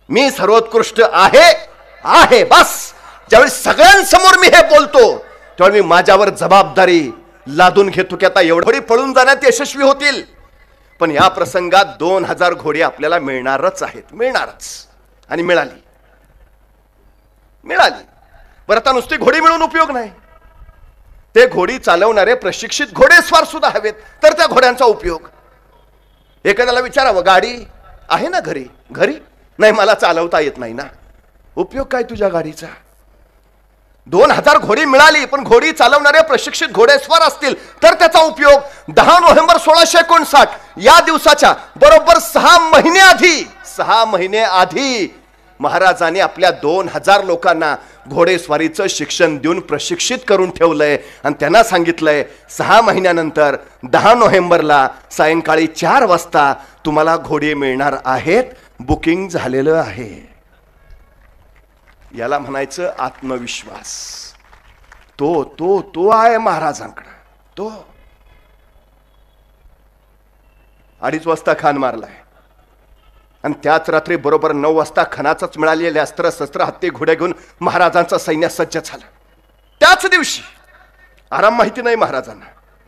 मी सर्वोत्कृष्ट आहे बस. ज्यावेळी सगळ्यांसमोर मी हे बोलतो त्यावेळी मी माझ्यावर जबाबदारी लादून घेतो की आता एवढी पळून जाण्यात यशस्वी होतील. पण या प्रसंगात 2000 घोडे आपल्याला मिळणारच आहेत, मिळणारच. आणि मिळाली. बरं, आता नुसती घोडी मिळून उपयोग नाही, ते घोडी चालवणारे प्रशिक्षित घोडेस्वार सुद्धा हवेत, तर त्या घोड्यांचा उपयोग. एखाद्याला विचारावं, गाडी आहे ना घरी? नाही, मला चालवता येत नाही ना. उपयोग काय तुझ्या गाडीचा? 2000 घोडी मिळाली, पण घोडी चालवणारे प्रशिक्षित घोडेस्वार असतील तर त्याचा उपयोग. 10 नोव्हेंबर 1659 या दिवसाच्या बरोबर 6 महिने आधी महाराजांनी आपल्या 2000 लोकांना घोडेस्वारीचं शिक्षण देऊन प्रशिक्षित करून ठेवलंय. आणि त्यांना सांगितलंय 6 महिन्यानंतर 10 नोव्हेंबरला सायंकाळी 4 वाजता तुम्हाला घोडे मिळणार आहेत, बुकिंग झालेलं आहे. याला म्हणायचं आत्मविश्वास. तो आहे महाराजांकडे. तो 2:30 वाजता खान मारलाय आणि त्याच रात्री बरोबर 9 वाजता खानाचंच मिळालेले अस्त्र शस्त्र हत्ती घोडे घेऊन महाराजांचं सैन्य सज्ज झालं. त्याच दिवशी आराम माहिती नाही महाराजांना,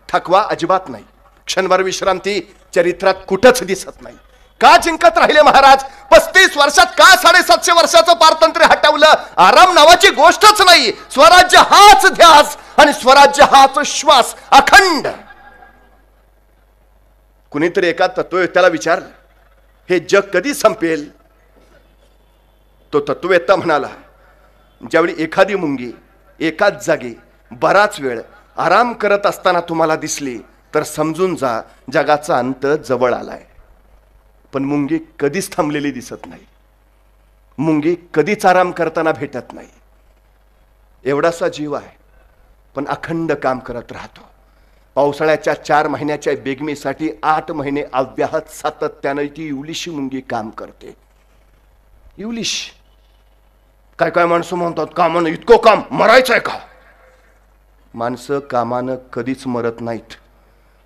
थकवा अजिबात नाही, क्षणभर विश्रांती चरित्रात कुठंच दिसत नाही. का जिंकत राहिले महाराज? 35 वर्षात का 750 वर्षाचं पारतंत्र्य हटवलं? आराम नावाची गोष्टच नाही. स्वराज्य हाच ध्यास आणि स्वराज्य हाच श्वास अखंड. कुणीतरी एका तत्ववेत्याला विचारलं, हे जग कधी संपेल? तो तत्ववेत्ता म्हणाला, ज्यावेळी एखादी मुंगी एकाच जागी बराच वेळ आराम करत असताना तुम्हाला दिसली तर समजून जा जगाचा अंत जवळ आलाय. पण मुंगी कधीच थांबलेली दिसत नाही. मुंगी कधीच आराम करताना भेटत नाही. एवढासा जीव आहे पण अखंड काम करत राहतो. पावसाळ्याच्या 4 महिन्याच्या बेगमीसाठी 8 महिने अव्याहत सातत्याने ती इवलिशी मुंगी काम करते. इवलिश. काय काय माणसं म्हणतात, कामानं इतकं काम मरायचंय का? माणसं कामानं कधीच मरत नाहीत.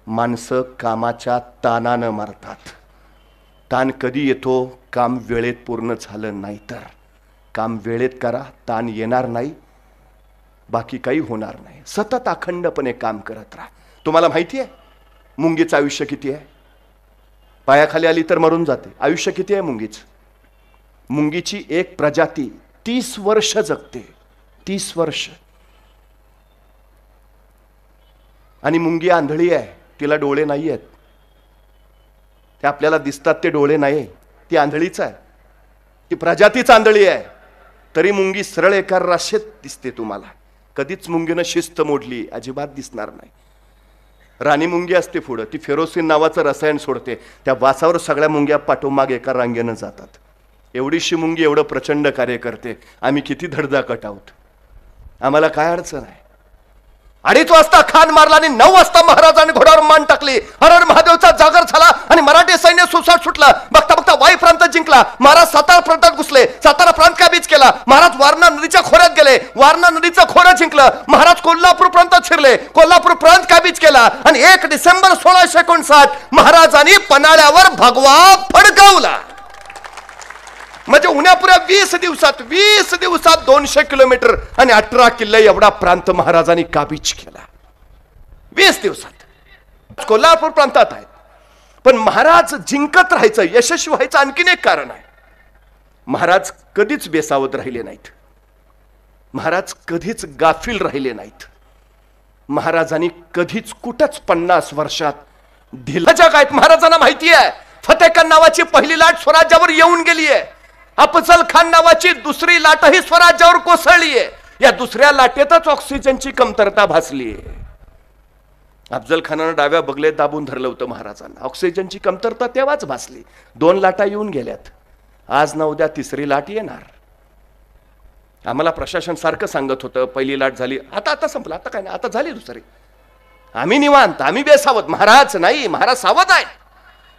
माणसं कामाच्या ताणानं मरतात. ताण कधी येतो? काम वेळेत पूर्ण झालं नाही तर. काम वेळेत करा, ताण येणार नाही, बाकी काही होणार नाही. सतत अखंडपणे काम करत राहा. तुम्हाला माहिती आहे मुंगीचं आयुष्य किती आहे? पायाखाली आली तर मरून जाते. आयुष्य किती आहे मुंगीचं? मुंगीची एक प्रजाती 30 वर्ष जगते. 30 वर्ष. आणि मुंगी आंधळी आहे, तिला डोळे नाही आहेत. ते आपल्याला दिसतात ते डोळे नाही, ती आंधळीच आहे. ती प्रजातीच आंधळी आहे. तरी मुंगी सरळ एका राशेत दिसते तुम्हाला. कधीच मुंगीनं शिस्त मोडली अजिबात दिसणार नाही. राणी मुंगी असते पुढं, ती फेरोसिन नावाचं रसायन सोडते. त्या वासावर सगळ्या मुंग्या पाठोमाग एका रांगेनं जातात. एवढीशी मुंगी एवढं प्रचंड कार्य करते. आम्ही किती धडधाकट आहोत. आम्हाला काय अडचण आहे? 2:30 वाजता खान मारला आणि 9 वाजता महाराजांनी घोड्यावर मान टाकली. हर हर महादेवचा जागर झाला आणि मराठी सैन्य सुसाट सुटला. बघता बघता वाई प्रांत जिंकला. महाराज सातारा प्रांतात घुसले. सातारा प्रांत काबीज केला. महाराज वारणा नदीच्या खोऱ्यात गेले. वारणा नदीचं खोरं जिंकलं. महाराज कोल्हापूर प्रांतात शिरले. कोल्हापूर प्रांत काबीज केला आणि 1 डिसेंबर 1659 महाराजांनी पन्हाळ्यावर भगवा फडकवला. म्हणजे उन्हापुऱ्या 20 दिवसात 200 किलोमीटर आणि 18 किल्ले एवढा प्रांत महाराजांनी काबीज केला. 20 दिवसात. कोल्हापूर प्रांतात आहेत. पण महाराज जिंकत राहायचं, यशस्वी व्हायचं आणखीन एक कारण आहे. महाराज कधीच बेसावध राहिले नाहीत. महाराज कधीच गाफील राहिले नाहीत. महाराजांनी कधीच कुठंच 50 वर्षात ढिला जग आहेत. महाराजांना माहिती आहे फतेखान नावाची पहिली लाट स्वराज्यावर येऊन गेली आहे. अफजल खान नावाची दुसरी लाटही स्वराज्यावर कोसळली आहे. या दुसऱ्या लाटेतच ऑक्सिजनची कमतरता भासली आहे. अफजल खानानं डाव्या बगलेत दाबून धरलं होतं महाराजांना. ऑक्सिजनची कमतरता तेव्हाच भासली. 2 लाटा येऊन गेल्यात. आज ना उद्या 3री लाट येणार. आम्हाला प्रशासन सारखं सांगत होतं पहिली लाट झाली, आता संपलं, आता काय नाही, आता झाली 2री. आम्ही निवांत, आम्ही बेसावत. महाराज नाही, महाराज सावध आहेत.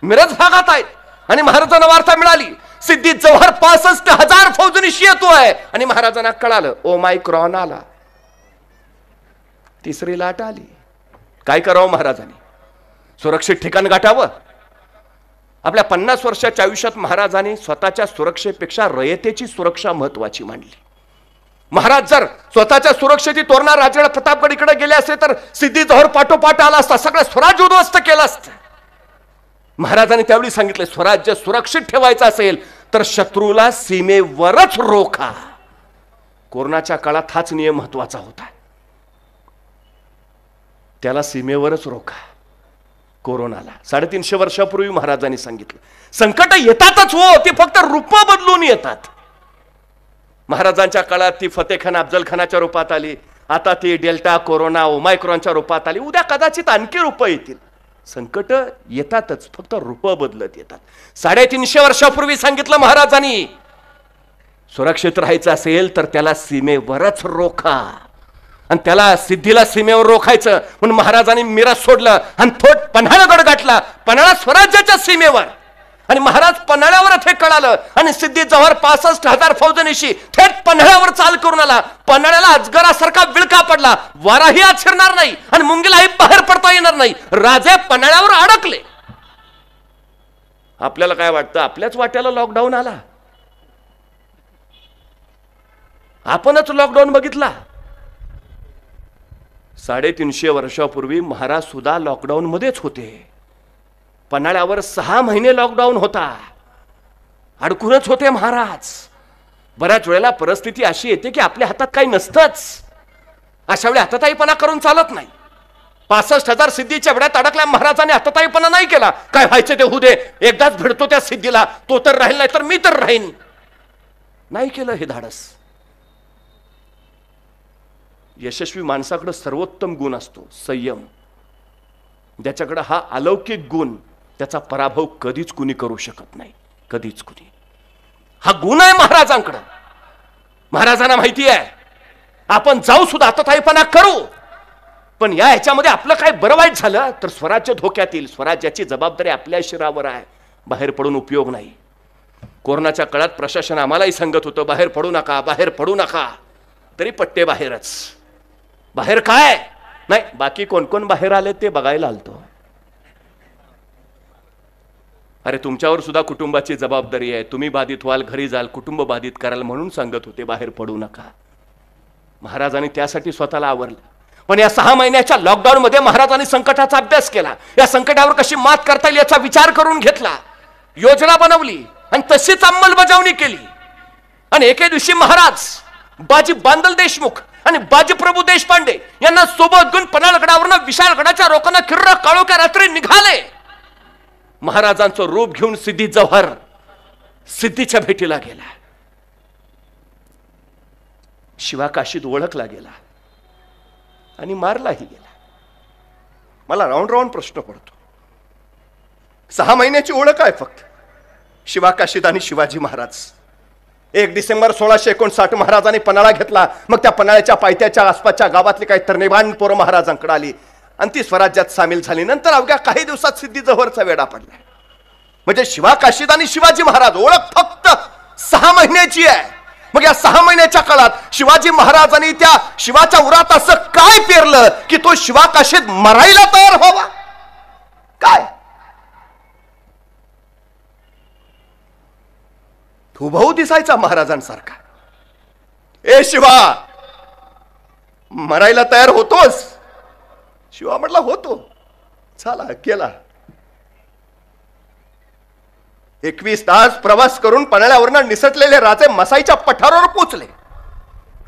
मिरज भागात आहेत. आणि महाराजांना वार्ता मिळाली सिद्धी जव्हर 65,000 फौजनीशी येतोय. आणि महाराजांना कळालं ओमायक्रॉन आला. 3री लाट आली. काय करावं महाराजांनी? सुरक्षित ठिकाण गाठावं. आपल्या 50 वर्षाच्या आयुष्यात महाराजांनी स्वतःच्या सुरक्षेपेक्षा रयतेची सुरक्षा महत्वाची मानली. महाराज जर स्वतःच्या सुरक्षेची तोरणा राजगड प्रतापगड इकडे गेले असते तर सिद्धी जव्हर पाठोपाठ आला असता, सगळं स्वराज्य उद्ध्वस्त केलं असतं. महाराजांनी त्यावेळी सांगितले स्वराज्य सुरक्षित ठेवायचं असेल तर शत्रूला सीमेवरच रोखा. कोरोनाच्या काळात हाच नियम महत्वाचा होता. त्याला सीमेवरच रोखा. कोरोनाला 350 वर्षापूर्वी महाराजांनी सांगितलं. संकट येतातच हो, ती फक्त रूप बदलून येतात. महाराजांच्या काळात ती फतेखान अफजल खानाच्या रूपात आली. आता ती डेल्टा कोरोना ओमायक्रॉनच्या रूपात आली. उद्या कदाचित आणखी रूप येतील. संकट येतातच, फक्त रूप बदलत येतात. 350 वर्षापूर्वी सांगितलं महाराजांनी सुरक्षित राहायचं असेल तर त्याला सीमेवरच रोखा. आणि त्याला सिद्धीला सीमेवर रोखायचं म्हणून महाराजांनी मिरज सोडलं आणि थोट पन्हाळगड गाठला. पन्हाळा स्वराज्याच्या सीमेवर. आणि महाराज पन्हाळ्यावर हे कळालं आणि सिद्धी जव्हर 65,000 फौजनीशी थेट पन्हाळ्यावर चाल करून आला. पन्हाळ्याला अजगरासारखा विळखा पडला. वाराही आत शिरणार नाही आणि मुंगीलाही बाहेर पडता येणार नाही. राजे पन्हाळ्यावर अडकले. आपल्याला काय वाटतं? आपल्याच वाट्याला लॉकडाऊन आला. आपणच लॉकडाऊन बघितला. 350 वर्षापूर्वी महाराज सुद्धा लॉकडाऊन मध्येच होते. पन्हाळ्यावर 6 महिने लॉकडाऊन होता. अडकूनच होते महाराज. बऱ्याच वेळेला परिस्थिती अशी येते की आपल्या हातात काही नसतंच. अशा वेळी हाताताईपणा करून चालत नाही. 65,000 सिद्धीच्या वेळात अडकल्या महाराजांनी हाताताईपणा नाही केला. काय व्हायचं ते होऊ दे, एकदाच भेटतो त्या सिद्धीला, तो तर राहील नाही तर मी तर राहीन. नाही केलं हे धाडस. यशस्वी माणसाकडे सर्वोत्तम गुण असतो संयम. ज्याच्याकडे हा अलौकिक गुण, त्याचा पराभव कधीच कुणी करू शकत नाही, कधीच कुणी. हा गुण आहे महाराजांकडे. महाराजांना माहिती आहे आपण जाऊ सुद्धा हाताताईपणा करू, पण या ह्याच्यामध्ये आपलं काय बरं वाईट झालं तर स्वराज्य धोक्यात येईल. स्वराज्याची जबाबदारी आपल्या शिरावर आहे. बाहेर पडून उपयोग नाही. कोरोनाच्या काळात प्रशासन आम्हालाही सांगत होतं बाहेर पडू नका, बाहेर पडू नका, तरी पट्टे बाहेरच. बाहेर काय नाही, बाकी कोण कोण बाहेर आले ते बघायला आलतो. अरे तुमच्यावर सुद्धा कुटुंबाची जबाबदारी आहे. तुम्ही बाधित व्हाल, घरी जाल, कुटुंब बाधित कराल म्हणून सांगत होते बाहेर पडू नका. महाराजांनी त्यासाठी स्वतःला आवरलं. पण या 6 महिन्याच्या लॉकडाऊन मध्ये महाराजांनी संकटाचा अभ्यास केला. या संकटावर कशी मात करता येईल याचा विचार करून घेतला, योजना बनवली आणि तशीच अंमलबजावणी केली. आणि एके दिवशी महाराज बाजी बांदल देशमुख आणि बाजी प्रभू देशपांडे यांना सोबत घेऊन पन्हाळगडावरनं विशाळगडाच्या रोकांना किर्र काळोख्या रात्री निघाले. महाराजांचं रूप घेऊन सिद्धी जव्हर सिद्धीच्या भेटीला गेला. शिवाकाशीत ओळखला गेला आणि मारलाही गेला. मला राऊंड राऊंड प्रश्न पडतो. 6 महिन्याची ओळख आहे फक्त शिवाकाशीत आणि शिवाजी महाराज. 1 डिसेंबर 1659 महाराजांनी पन्हाळा घेतला. मग त्या पन्हाळ्याच्या पायथ्याच्या आसपासच्या गावातली काही तरनेबाण पोरं महाराजांकडे आली आणि ती स्वराज्यात सामील झाली. नंतर अवघ्या काही दिवसात सिद्धी जव्हरचा वेढा पडला. म्हणजे शिवाकाशीत आणि शिवाजी महाराज ओळख फक्त 6 महिन्याची आहे. मग या 6 महिन्याच्या काळात शिवाजी महाराजांनी त्या शिवाच्या उरात असं काय पेरलं की तो शिवाकाशीत मरायला तयार व्हावा? काय हुबहू दिसायचा महाराजांसारखा. ए शिवा, मरायला तयार होतोस? शिवा म्हटला होतो. चला गेला. 21 तास प्रवास करून पन्हाळ्यावरनं निसटलेले राजे मसाईच्या पठारावर पोहोचले.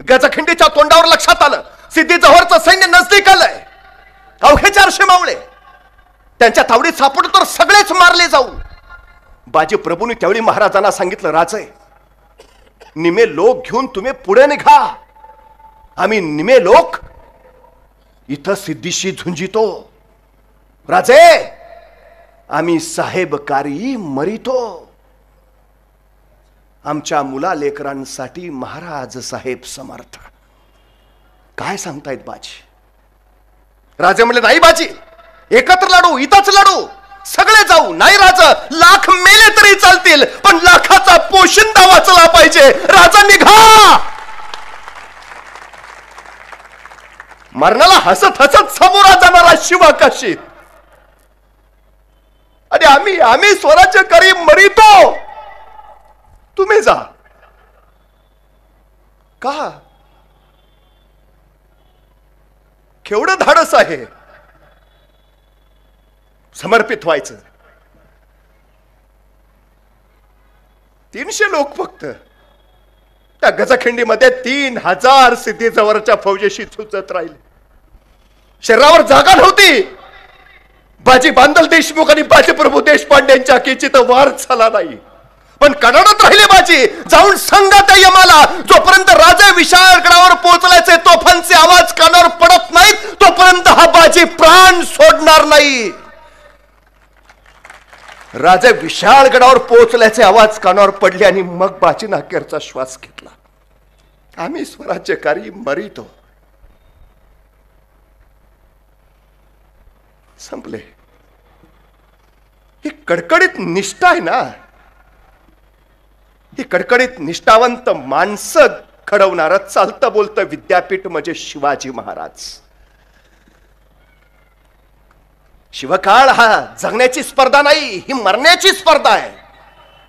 गजखिंडीच्या तोंडावर लक्षात आलं सिद्धी जव्हरचं सैन्य नजदीक आलंय. अवघे 400 मावळे त्यांच्या तावडीत सापडतो तर सगळेच मारले जाऊन. बाजी प्रभूंनी त्यावेळी महाराजांना सांगितलं, राजे निमे लोक घेऊन तुम्ही पुढे निघा. आम्ही निमे लोक इथं सिद्धीशी झुंजितो. राजे आम्ही साहेबकारी मरितो. आमच्या मुला लेकरांसाठी महाराज साहेब समर्थ. काय सांगतायत बाजी? राजे म्हणले नाही बाजी, एकत्र लढू, इथंच लढू, सगळे जाऊ. नाही राज, लाख मेले तरी चालतील पण लाखाचा पोशिंदा वाचला पाहिजे. राजा निघा. मरणाला हसत हसत समोर जाणारा शिवाकाशीत आणि आम्ही स्वराज्यकारी मरितो, तुम्ही जा. का? केवढं धाडस आहे समर्पित व्हायचं. 300 लोक फक्त त्या गजखिंडीमध्ये 3000 सिद्धी जव्हरच्या फौजेशी झुंजत राहिले. शरीरावर जागा नव्हती. बाजी बांदल देशमुख आणि बाजी प्रभू देशपांडेंच्या किंचित वार झाला नाही पण कडाडत राहिले बाजी. जाऊन सांगा त्या यमाला जोपर्यंत राजे विशाळगडावर पोहोचल्याचे तोफांचे आवाज कानावर पडत नाहीत तोपर्यंत हा बाजी प्राण सोडणार नाही. राजे विशाळगडावर पोहोचल्याचे आवाज कानावर पडले आणि मग बाजीनं अखेरचा श्वास घेतला. आम्ही स्वराज्यकारी मरितो. संपले. ही कडकडीत निष्ठा आहे ना, ही कडकडीत निष्ठावंत माणसं घडवणारं चालतं बोलतं विद्यापीठ म्हणजे शिवाजी महाराज. शिवकाळ हा जगण्याची स्पर्धा नाही, ही मरण्याची स्पर्धा आहे.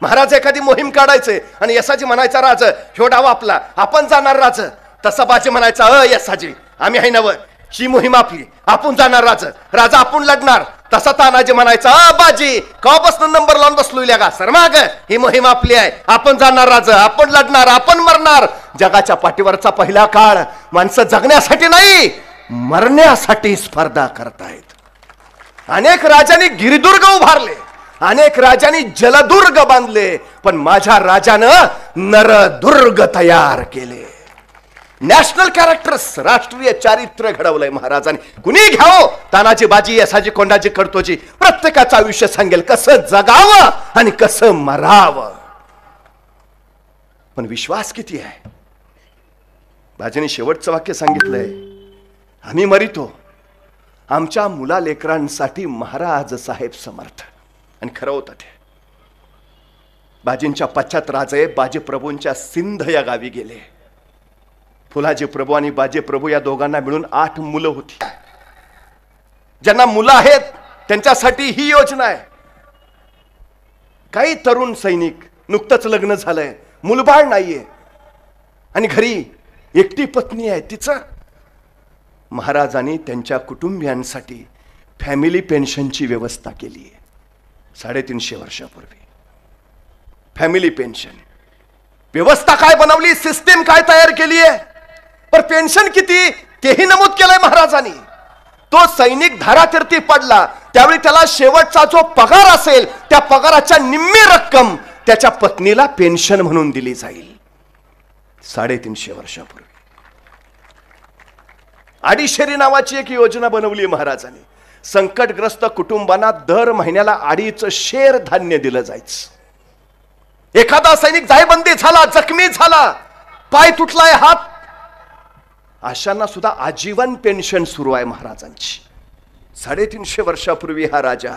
महाराज एखादी मोहीम काढायचे आणि यसाजी म्हणायचा राज ह्यो डाव आपला, आपण जाणार राज. तसा बाजी म्हणायचा यसाजी आम्ही आहे नव, ही मोहीम आपली, आपण जाणार राज. राजा आपण लढणार, तसा तानाजी म्हणायचा, बाजी कवापासून नंबर लावून बसलो का सर, माग ही मोहीम आपली आहे, आपण जाणार राजा, आपण लढणार, आपण मरणार. जगाच्या पाठीवरचा पहिला काळ माणसं जगण्यासाठी नाही मरण्यासाठी स्पर्धा करतायत. अनेक राजांनी गिरिदुर्ग उभारले, अनेक राजांनी जलदुर्ग बांधले, पण माझ्या राजानं नरदुर्ग तयार केले. नॅशनल कॅरेक्टर्स, राष्ट्रीय चारित्र्य घडवलंय महाराजांनी. कुणी घ्यावं, तानाजी, बाजी, यसाजी, कोंडाजी, कडतोजी, प्रत्येकाचं आयुष्य सांगेल कसं जगावं आणि कसं मरावं. पण विश्वास किती आहे? बाजीने शेवटचं वाक्य सांगितलंय, आम्ही मरितो, आमच्या मुला लेकरांसाठी महाराज साहेब समर्थ. आणि खरं होतं ते. बाजींच्या पश्चात राजे बाजी प्रभूंच्या सिंध या गावी गेले. फुलाजी प्रभू आणि बाजी प्रभू या दोघांना मिळून 8 मुलं होती. ज्यांना मुलं आहेत त्यांच्यासाठी ही योजना आहे. काही तरुण सैनिक, नुकतंच लग्न झालंय, मुलबाळ नाहीये आणि घरी एकटी पत्नी आहे तिचं. महाराजांनी त्यांच्या कुटुंबियांसाठी फॅमिली पेन्शनची व्यवस्था केली आहे. 350 वर्षापूर्वी फॅमिली पेन्शन व्यवस्था काय बनवली, सिस्टीम काय तयार केली आहे. पण पेन्शन किती तेही नमूद केलंय महाराजांनी. तो सैनिक धारातीर्थी पडला त्यावेळी त्याला शेवटचा जो पगार असेल त्या पगाराच्या निम्मी रक्कम त्याच्या पत्नीला पेन्शन म्हणून दिली जाईल. 350 वर्षापूर्वी अडीशेरी नावाची एक योजना बनवली महाराजांनी. संकटग्रस्त कुटुंबांना दर महिन्याला 2.5 शेर धान्य दिलं जायचं. एखादा सैनिक जायबंदी झाला, जखमी झाला, पाय तुटलाय, हात, अशांना सुद्धा आजीवन पेन्शन सुरू आहे महाराजांची. 350 वर्षापूर्वी हा राजा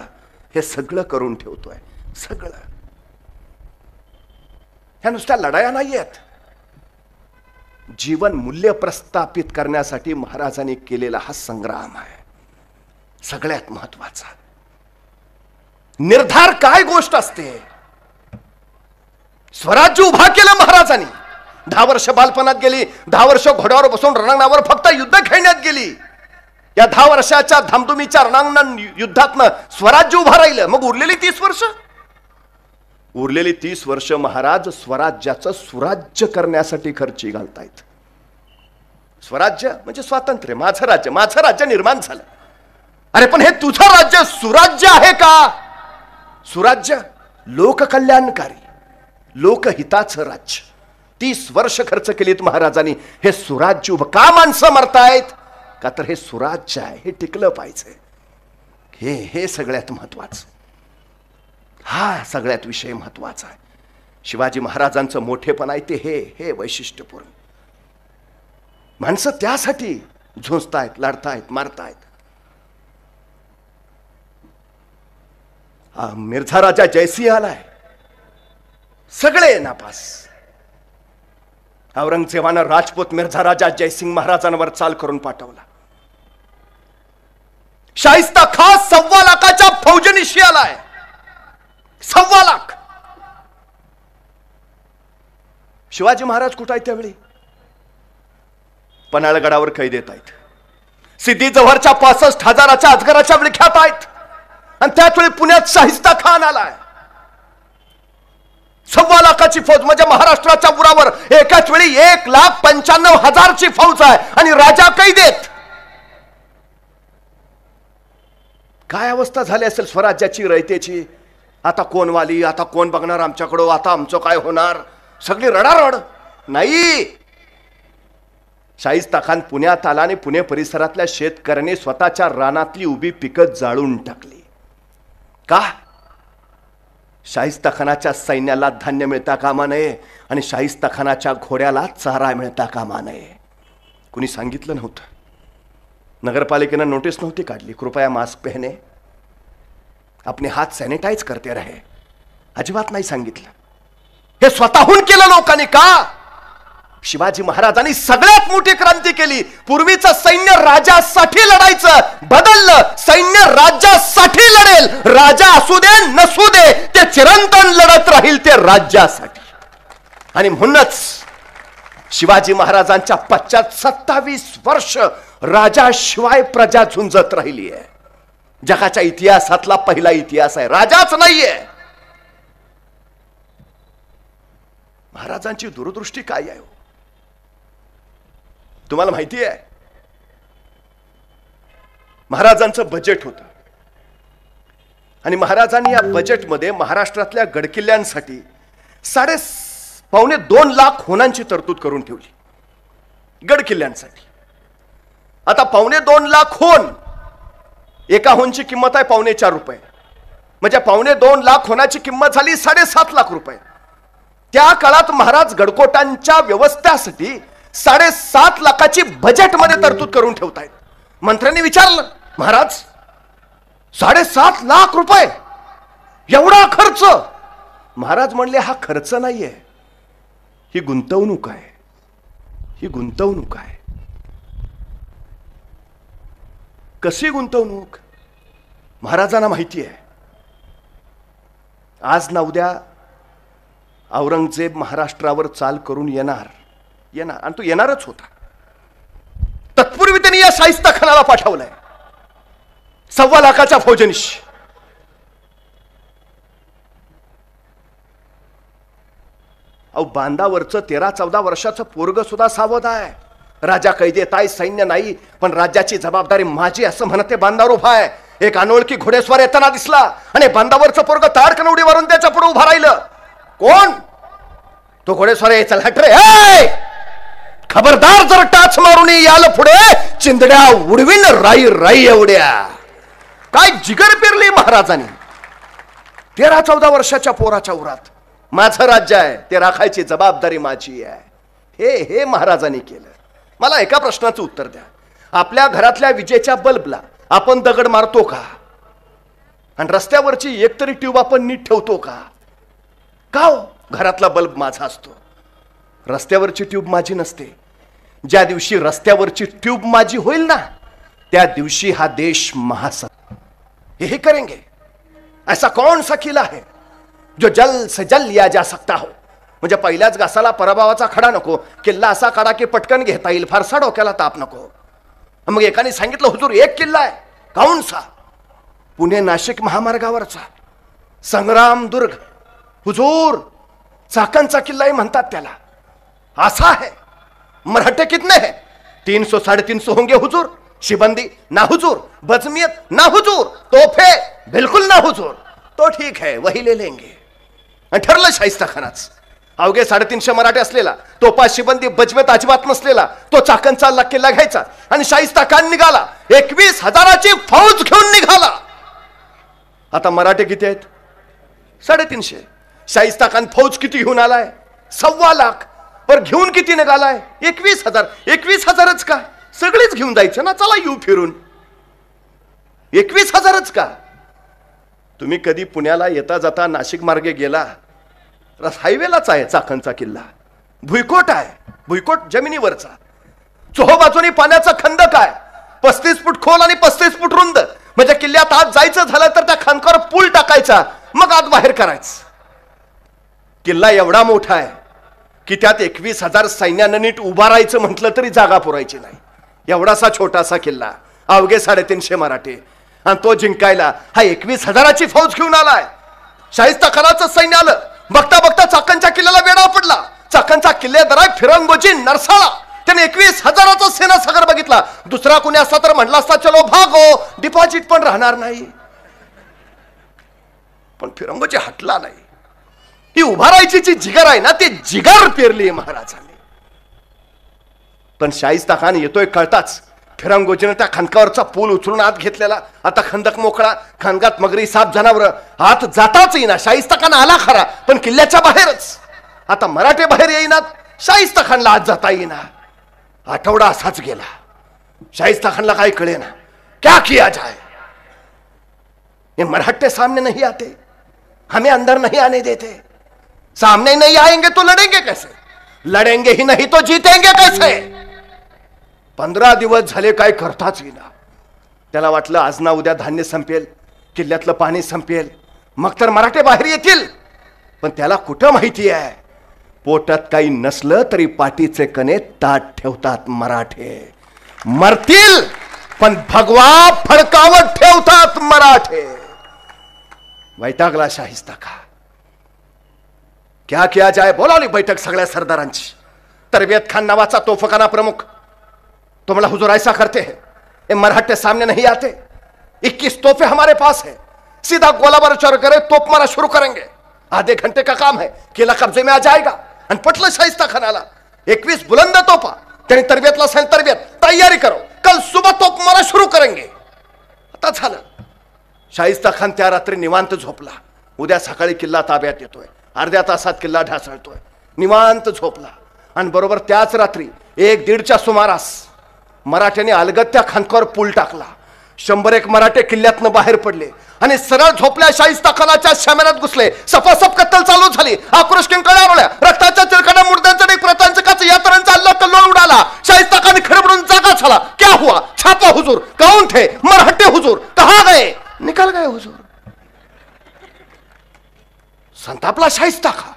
हे सगळं करून ठेवतोय. सगळं. ह्या नुसत्या लढाया नाही आहेत. जीवन मूल्य प्रस्थापित करण्यासाठी महाराजांनी केलेला हा संग्राम आहे सगळ्यात महत्वाचा. निर्धार काय गोष्ट असते. स्वराज्य उभा केलं महाराजांनी. 10 वर्ष बालपणात गेली, 10 वर्ष घोड्यावर बसून रणांगणावर फक्त युद्ध खेळण्यात गेली. या 10 वर्षाच्या धामधुमीच्या रणांगण युद्धातनं स्वराज्य उभा राहिलं. मग उरलेली 30 वर्ष महाराज स्वराज्याचं सुराज्य करण्यासाठी खर्ची घालतायत. स्वराज्य म्हणजे स्वातंत्र्य, माझं राज्य, माझं राज्य निर्माण झालं. अरे पण हे तुझं राज्य सुराज्य आहे का? सुराज्य लोककल्याणकारी, लोकहिताचं राज्य. 30 वर्ष खर्च केलीत महाराजांनी हे सुराज्य उभं. का माणसं मरतायत? का तर हे सुराज्य आहे, हे टिकलं पाहिजे. हे सगळ्यात महत्वाचं. हा सगळ्यात विषय महत्वाचा आहे. शिवाजी महाराजांचं मोठेपण आहे ते हे वैशिष्ट्यपूर्ण. माणसं त्यासाठी झोंजतायत, लढतायत, मारतायत. मिर्झा राजा जयसिंह आलाय, सगळे नापास. औरंगजेबानं राजपूत मिर्झा राजा जयसिंग महाराजांवर चाल करून पाठवला. शाहिस्ता खान 1.25 लाखाच्या फौजनिशी आलाय. 1.25 लाख. शिवाजी महाराज कुठं आहेत त्यावेळी? पन्हाळगडावर कैद येत आहेत. सिद्धी जव्हारच्या 65,000च्या अजगराच्या विळख्यात आहेत. आणि त्याच वेळी पुण्यात शाहिस्ता खान आलाय. 1.25 लाखाची फौज म्हणजे महाराष्ट्राच्या उरावर एकाच वेळी 1,95,000ची फौज आहे आणि राजा कैदेत. काय अवस्था झाली असेल स्वराज्याची, रयतेची. आता कोण वाली, आता कोण बघणार आमच्याकडं, आता आमचं काय होणार, सगळी रडारड. नाही, शाहिस्ता खान पुण्यात आला आणि पुणे परिसरातल्या शेतकऱ्यांनी स्वतःच्या रानातली उभी पिकं जाळून टाकली. का? शाहिस्ता खानाच्या सैन्याला धान्य मिळता कामा नये आणि शाहिस्ता खानाच्या घोड्याला चारा मिळता कामा नये. कुणी सांगितलं नव्हतं. नगरपालिकेनं नोटीस नव्हती काढली, कृपया मास्क पहने, अपने हात सॅनिटाईज करते रहे. अजिबात नाही सांगितलं. हे स्वतःहून केलं लोकांनी. का? शिवाजी महाराजांनी सगळ्यात मोठी क्रांती केली. पूर्वीचं सैन्य राजासाठी लढायचं, बदललं. सैन्य राजासाठी लढेल. राजा असू दे नसू दे, ते चिरंतन लढत राहील ते राज्यासाठी. आणि म्हणूनच शिवाजी महाराजांच्या पश्चात 27 वर्ष राजाशिवाय प्रजा झुंजत राहिली आहे. जगाच्या इतिहासातला पहिला इतिहास आहे, राजाच नाहीये. महाराजांची दूरदृष्टी काय आहे तुम्हाला माहिती आहे? महाराजांचं बजेट होतं आणि महाराजांनी या बजेटमध्ये महाराष्ट्रातल्या गडकिल्ल्यांसाठी 2.5 लाख होनांची तरतूद करून ठेवली गडकिल्ल्यांसाठी. आता 2.5 लाख होन, एका होनची किंमत आहे 4.25 रुपये, म्हणजे 2.25 लाख होनाची किंमत झाली 7.5 लाख रुपये. त्या काळात महाराज गडकोटांच्या व्यवस्थेसाठी 7.5 लाखाची बजेटमध्ये तरतूद करून ठेवतायत. मंत्र्यांनी विचारलं, महाराज 7.5 लाख रुपये एवढा खर्च? महाराज म्हणले, हा खर्च नाहीये, ही गुंतवणूक आहे, ही गुंतवणूक आहे. कशी गुंतवणूक? महाराजांना माहिती आहे आज ना उद्या औरंगजेब महाराष्ट्रावर चाल करून येणार आणि तो येणारच होता. तत्पूर्वी त्यांनी या शाहिस्ता खानाला पाठवलंय 1.25 लाखाच्या फौजनीशी. अहो, बांधावरचं 13-14 वर्षाचं पोरग सुद्धा सावध आहे. राजा कैदेत आहे, सैन्य नाही, पण राज्याची जबाबदारी माझी असं म्हणत ते बांधावर उभा आहे. एक अनोळखी घोडेस्वार येताना दिसला आणि बांधावरचं पोरग ताडकनवडीवरून त्याच्या पुढे उभा राहिलं. कोण तो घोडेस्वार? चल हट रे, खबरदार, जर टाच मारून याल पुढे चिंदड्या उडवीन राई राई एवढ्या. काय जिगर पेरली महाराजांनी 13-14 वर्षाच्या पोराच्या उरात. माझं राज्य आहे, ते राखायची जबाबदारी माझी आहे. हे महाराजांनी केलं. मला एका प्रश्नाचं उत्तर द्या. आपल्या घरातल्या विजेच्या बल्बला आपण दगड मारतो का? आणि रस्त्यावरची एकतरी ट्यूब आपण नीट ठेवतो का? का हो? घरातला बल्ब माझा असतो, रस्त्यावरची ट्यूब माझी नसते. ज्या दिवशी रस्त्यावरची ट्यूब माझी होईल ना, त्या दिवशी हा देश महासत्ता यही करेंगे. ऐसा कौन सा किला है जो जल से जल लिया जा सकता हो? म्हणजे पहिल्याच घासाला पराभवाचा खडा नको, किल्ला असा काढा की पटकन घेता येईल, फारसा डोक्याला ताप नको. मग एकाने सांगितलं, हुजूर एक किल्ला आहे. कौन सा? पुणे नाशिक महामार्गावरचा संग्रामदुर्ग. हुजूर चाकणचा किल्ला म्हणतात त्याला. असा है. मराठे कितने हैं? 300-350 होंगे हुजूर. शिबंदी ना हुजूर, बजमियत ना हुजूर, तोफे बिल्कुल ना हुजूर. तो ठीक है, वही ले लेंगे. आणि ठरलं शाहिस्ता खानाच. अवघे 350 मराठे असलेला, तोफा शिबंदी बजमियत अजिबात नसलेला तो चाकणचा किल्ला घ्यायचा. आणि शाहिस्ता खान निघाला, 21,000ची फौज घेऊन निघाला. आता मराठे किती आहेत? 350. शाहिस्ता खान फौज किती घेऊन आलाय? 1.25 लाख. पर घेऊन किती निघालाय? 21,000. 21,000च का? सगळेच घेऊन जायचं ना, चला येऊ फिरून. 21,000च का? तुम्ही कधी पुण्याला येता जाता नाशिक मार्गे गेला, हायवेलाच आहे चाकणचा किल्ला. भुईकोट आहे, भुईकोट जमिनीवरचा. चोहोबाजूनी पाण्याचा खंदक आहे, 35 फूट खोल आणि 35 फूट रुंद. म्हणजे किल्ल्यात आत जायचं झालं तर त्या खंदकावर पूल टाकायचा, मग आत बाहेर करायचं. किल्ला एवढा मोठा आहे की त्यात 21,000 सैन्यानं नीट उभा राहायचं म्हटलं तरी जागा पुरायची नाही. एवढासा छोटासा किल्ला, अवघे 350 मराठे, आणि तो जिंकायला हा 21,000ची फौज घेऊन आलाय. शाहिस्ता खानाचं सैन्य आलं. बघता बघता चाकणच्या किल्ल्याला वेढा पडला. चाकणचा किल्लेदार आहे फिरंगोजी नरसाळा. त्याने 21,000चा सेना सागर बघितला. दुसरा कोणी असता तर म्हटला असता चलो भागो, डिपॉझिट पण राहणार नाही. पण फिरंगोजी हटला नाही. ही उभा राहायची जी जिगर आहे ना, ती जिगर पेरली महाराजांनी. पण शाहिस्ता खान येतोय कळताच फिरंगोजीने त्या खंदकावरचा पूल उचलून आत घेतलेला. आता खंदक मोकळा, खंदकात मगरी साप जनावर आत जाताच येईना. शाहिस्ता खान आला खरा, पण किल्ल्याच्या बाहेरच. आता मराठे बाहेर येईनात, शाहिस्ता खानला आत जाता येईना. आठवडा असाच गेला. शाहिस्ता खानला काही कळेना, क्या किया जाए. ये मराठे सामने नहीं आते, हमें अंदर नहीं आने देते. सामने नहीं आएंगे तो लड़ेंगे कैसे? लड़ेंगे ही नहीं तो जीतेंगे कैसे? 15 दिवस झाले काय करताच येईना. त्याला वाटलं आज ना उद्या धान्य संपेल, किल्ल्यातलं पाणी संपेल, मग तर मराठे बाहेर येतील. पण त्याला कुठं माहिती आहे, पोटात काही नसलं तरी पाठीचे कणे ताट ठेवतात मराठे. मरतील पण भगवा फडकावत ठेवतात मराठे. वैतागला शाहिस्ता खान. क्या किया जाए. बोलावली बैठक सगळ्या सरदारांची. तरबियत खान नावाचा तोफखाना प्रमुख, तो मला हुजूर ऐसा करते हैं, ये मराठे सामने नहीं आते. 21 तोफे हमारे पास है, सीधा गोलाबार चार करे तोप मारा शुरू करेंगे. आधे घंटे का काम है, किला कब्जे में आ जाएगा. आणि पटलं शाहिस्ता खानाला. 21 बुलंद तोफा. त्यांनी तरबियतला सांगितलं, तरबियत तयारी करो, कल सुबह तोप मारा शुरू करेंगे. आता झालं. शाहिस्ता खान त्या रात्री निवांत झोपला. उद्या सकाळी किल्ला ताब्यात येतोय. अर्ध्या तासात किल्ला ढासळतोय. निवांत झोपला. आणि बरोबर त्याच रात्री 1:30च्या सुमारास मराठ्यांनी अलगत्या खानकावर पूल टाकला. 101 मराठे किल्ल्यातनं बाहेर पडले आणि सरळ झोपल्या शाहिस्ता खानाच्या शामेरात घुसले. सपासप कत्तल चालू झाली. आक्रोश किंकाळ्या आरवल्या. रक्ताच्या चिरकाड्या, मुर्द्यांचा ढीग, प्रतांचं काच, यात्रांचा अल्ला कल्लोळ उडाला. शाहिस्ता खान खडबडून जागा झाला. क्या हुआ? छापा हुजूर. कौन थे? मराठे हुजूर. कहां गए? निकल गए हुजूर. संतापला शाहिस्ता खान.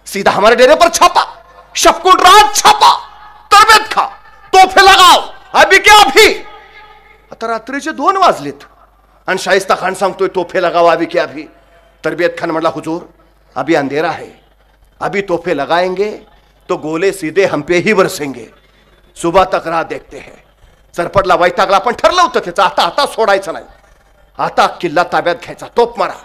सीधा हमारे डेरे पर छापा. शपकुट रात छापा. तरबेत खा, तोफे लगाओ, अभी क्या अभी. आता रात्रीचे 2 वाजलेत आणि शाहिस्ता खान सांगतोय तोफे लगाओ अभी क्या अभी. तरबियत खान म्हटला, हुजूर अभी अंधेरा है, अभी तोफे लगाएंगे तो गोले सीधे हम पे ही बरसेंगे. सुबह तक राह देखते हैं. सरपटला, वैतागला. पण ठरलं होतं त्याचं, आता सोडायचं नाही. आता किल्ला ताब्यात घ्यायचा, तोप मारा.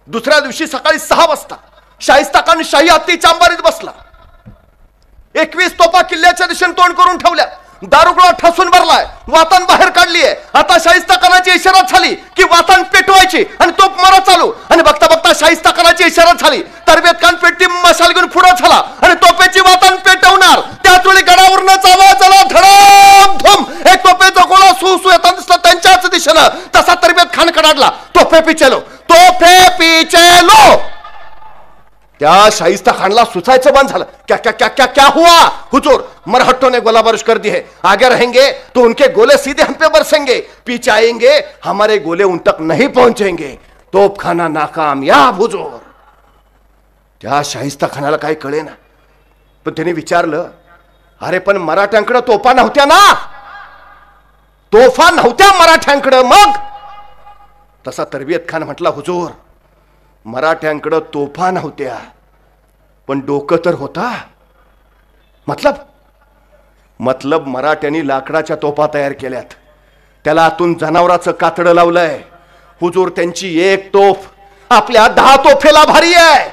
दुसऱ्या दिवशी सकाळी 6 वाजता शाहिस्ता खान शाही हत्तीच्या अंबारीत बसला. 21 तोफा किल्ल्याच्या दिशेने तोंड करून ठेवल्या. दारुगोळा ठसून भरलाय. वातान बाहेर काढलीये. आता शाहिस्ता खानाची इशारा झाली की वातान पेटवायची आणि तोप मारा चालू. आणि बघता बघता शाहिस्ता खानाची इशारा झाली. तरबियत खान पेटती मशाल घेऊन पुढे झाला आणि तोफेची वातान पेटवणार. त्याच वेळी गडावरनं चालवा चला धडम धुम एक तोफेचा गोळा सू येतात दिसला त्यांच्याच दिशेनं. तसा तरबियत खान कडाडला. तोफे पिचेलो, तोफे पिचेलो. त्या शाहिस्ता खानला सुचायचं बंद झालं. क्या क्या क्या क्या क्या हुआ? हुजूर मरहट्टों ने गोला बारिश कर दी है. आगे रहेंगे तो उनके गोले सीधे हम पे बरसेंगे, पीछे आएंगे हमारे गोले उन तक नहीं पहुंचेंगे. तोपखाना नाकामयाब हुजूर. त्या शाहिस्ता खानाला काही कळे ना. पण त्याने विचारलं, अरे पण मराठ्यांकडे तोफा नव्हत्या ना? तोफा नव्हत्या मराठ्यांकडे मग? तसा तरबियत खान म्हटला, हुजूर मराठ्यांकडे तोफा नव्हत्या पण डोकं तर होता. मतलब मराठ्यांनी लाकडाच्या तोफा तयार केल्यात. त्याला आतून जनावराचं कातडं लावलंय. हुजूर त्यांची एक तोफ आपल्या 10 तोफेला भारी आहे.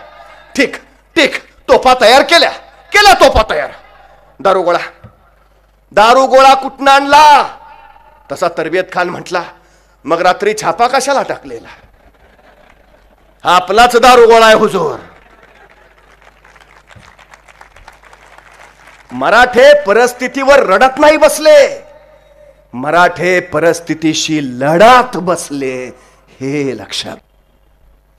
ठीक ठीक, तोफा तयार केल्या तोफा तयार. दारुगोळा कुठनं आणला? तसा तरबियत खान म्हटला, मग रात्री छापा कशाला टाकलेला? आपलाच दारुगोळा आहे हुजूर. मराठे परिस्थितीवर रडत नाही बसले, मराठे परिस्थितीशी लढत बसले. हे लक्षात.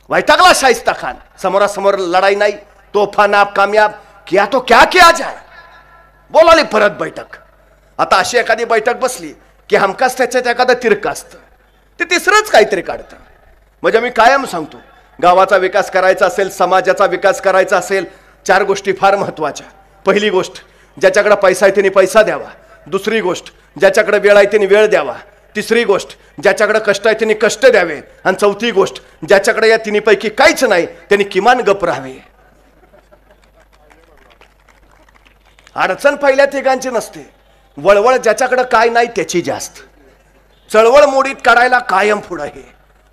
वैतागला शाहिस्ता खान. समोरासमोर लढाई नाही, तोफा नाप कामयाब. किया तो क्या किया जाए. बोलावली परत बैठक. आता अशी एखादी बैठक बसली की हमखास त्याच्यात एखादं तिरक असतं, ते तिसरंच काहीतरी काढतं. म्हणजे मी कायम सांगतो, गावाचा विकास करायचा असेल, समाजाचा विकास करायचा असेल, 4 गोष्टी फार महत्वाच्या. पहिली गोष्ट, ज्याच्याकडे पैसा आहे त्यांनी पैसा द्यावा. दुसरी गोष्ट, ज्याच्याकडे वेळ आहे त्यांनी वेळ द्यावा. तिसरी गोष्ट, ज्याच्याकडे कष्ट आहे त्यांनी कष्ट द्यावे. आणि चौथी गोष्ट, ज्याच्याकडे या तिन्हीपैकी काहीच नाही त्यांनी किमान गप राहावे. अडचण पहिल्या तिघांची नसते, वळवळ ज्याच्याकडे काय नाही त्याची जास्त. चळवळ मोडीत काढायला कायम पुढे हे.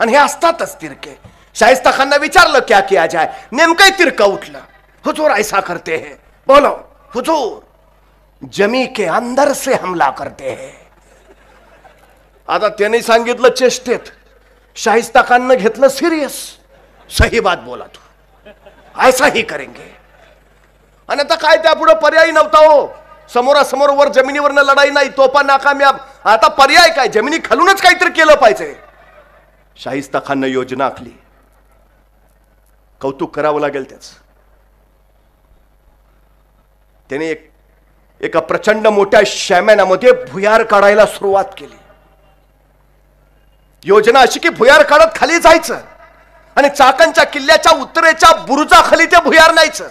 आणि हे असतातच तिरके. शाहिस्ता खानने विचारलं क्या किया जाए. नेमकं तिरका उठलं. हुजूर ऐसा करते हैं. बोलो हुजूर, जमी के अंदर से हमला करते हैं. आता त्याने सांगितलं चेष्टेत, शाहिस्ता खानने घेतलं सिरियस. सही बात बोला तू, ऐसा ही करेंगे. आणि आता काय त्यापुढे पर्याय नव्हता हो. समोरासमोर वर जमिनीवरनं लढाई नाही, तोफा नाकामयाब. आता पर्याय काय? जमिनी खालूनच काहीतरी केलं पाहिजे. शाहिस्ता खानने योजना आखली. कौतुक करावं लागेल त्याच. त्याने एका प्रचंड मोठ्या शॅमेनामध्ये भुयार काढायला सुरुवात केली. योजना अशी की भुयार काढत खाली जायचं आणि चाकणच्या किल्ल्याच्या उत्तरेच्या बुरुजाखाली ते भुयार न्यायचं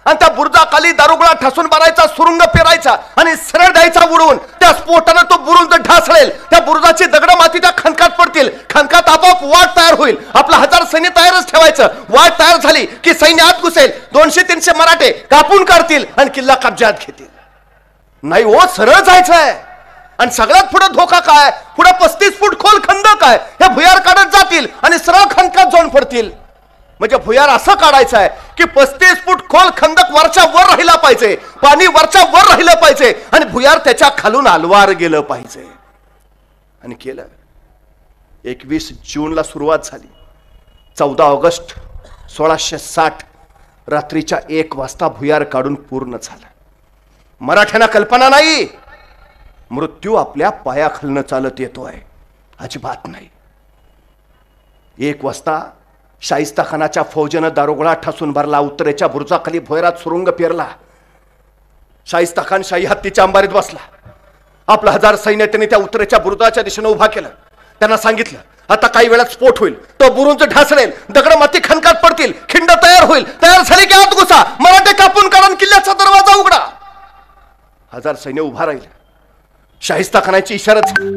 आणि त्या बुरुजाखाली दारुगोळा ठसून मारायचा, सुरुंग पेरायचा आणि सरळ द्यायचा उडवून. त्या त्या स्फोटानं तो बुरुज ढासळेल, त्या बुरुजाची दगड माती त्या खणकात पडतील, खणकात आपोआप वाट तयार होईल, आपला 1000 सैन्य तयारच ठेवायचं. वाट तयार झाली की सैन्य आत घुसेल, 200-300 मराठे कापून काढतील आणि किल्ला कब्जात घेतील. नाही हो, सरळ जायचं आहे. आणि सगळ्यात पुढे धोका काय, पुढे 35 फूट खोल खंदक आहे. हे भुयार काढत जातील आणि सरळ खंदकात जाऊन पडतील. म्हणजे भुयार असं काढायचं आहे की 35 फूट खोल खंदक वरच्या वर राहिला पाहिजे, पाणी वरच्या वर राहिलं पाहिजे आणि भुयार त्याच्या खालून अलवार गेलं पाहिजे. आणि केलं. 21 जूनला सुरुवात झाली. 14 ऑगस्ट 1660 रात्रीच्या 1 वाजता भुयार काढून पूर्ण झालं. मराठ्यांना कल्पना नाही मृत्यू आपल्या पायाखालनं चालत येतोय, अजिबात नाही. 1 वाजता शाहिस्ता खानाच्या फौजेनं दारुगोळा ठासून भरला. उत्तरेच्या बुरुजाखाली भुयारात सुरुंग पेरला. शाहिस्ता खान शाही हत्तीच्या अंबारीत बसला. आपलं 1000 सैन्य त्यांनी त्या उत्तरेच्या बुरुजाच्या दिशेने उभा केलं. त्यांना सांगितलं आता काही वेळात स्फोट होईल, तो बुरुज ढासळेल, दगड माती खणकात पडतील, खिंड तयार होईल, तयार झाली की आत घुसा, मराठे कापून काढून किल्ल्याचा दरवाजा उघडा. 1000 सैन्य उभा राहिलं. शाहिस्ता खानाची इशारा झाली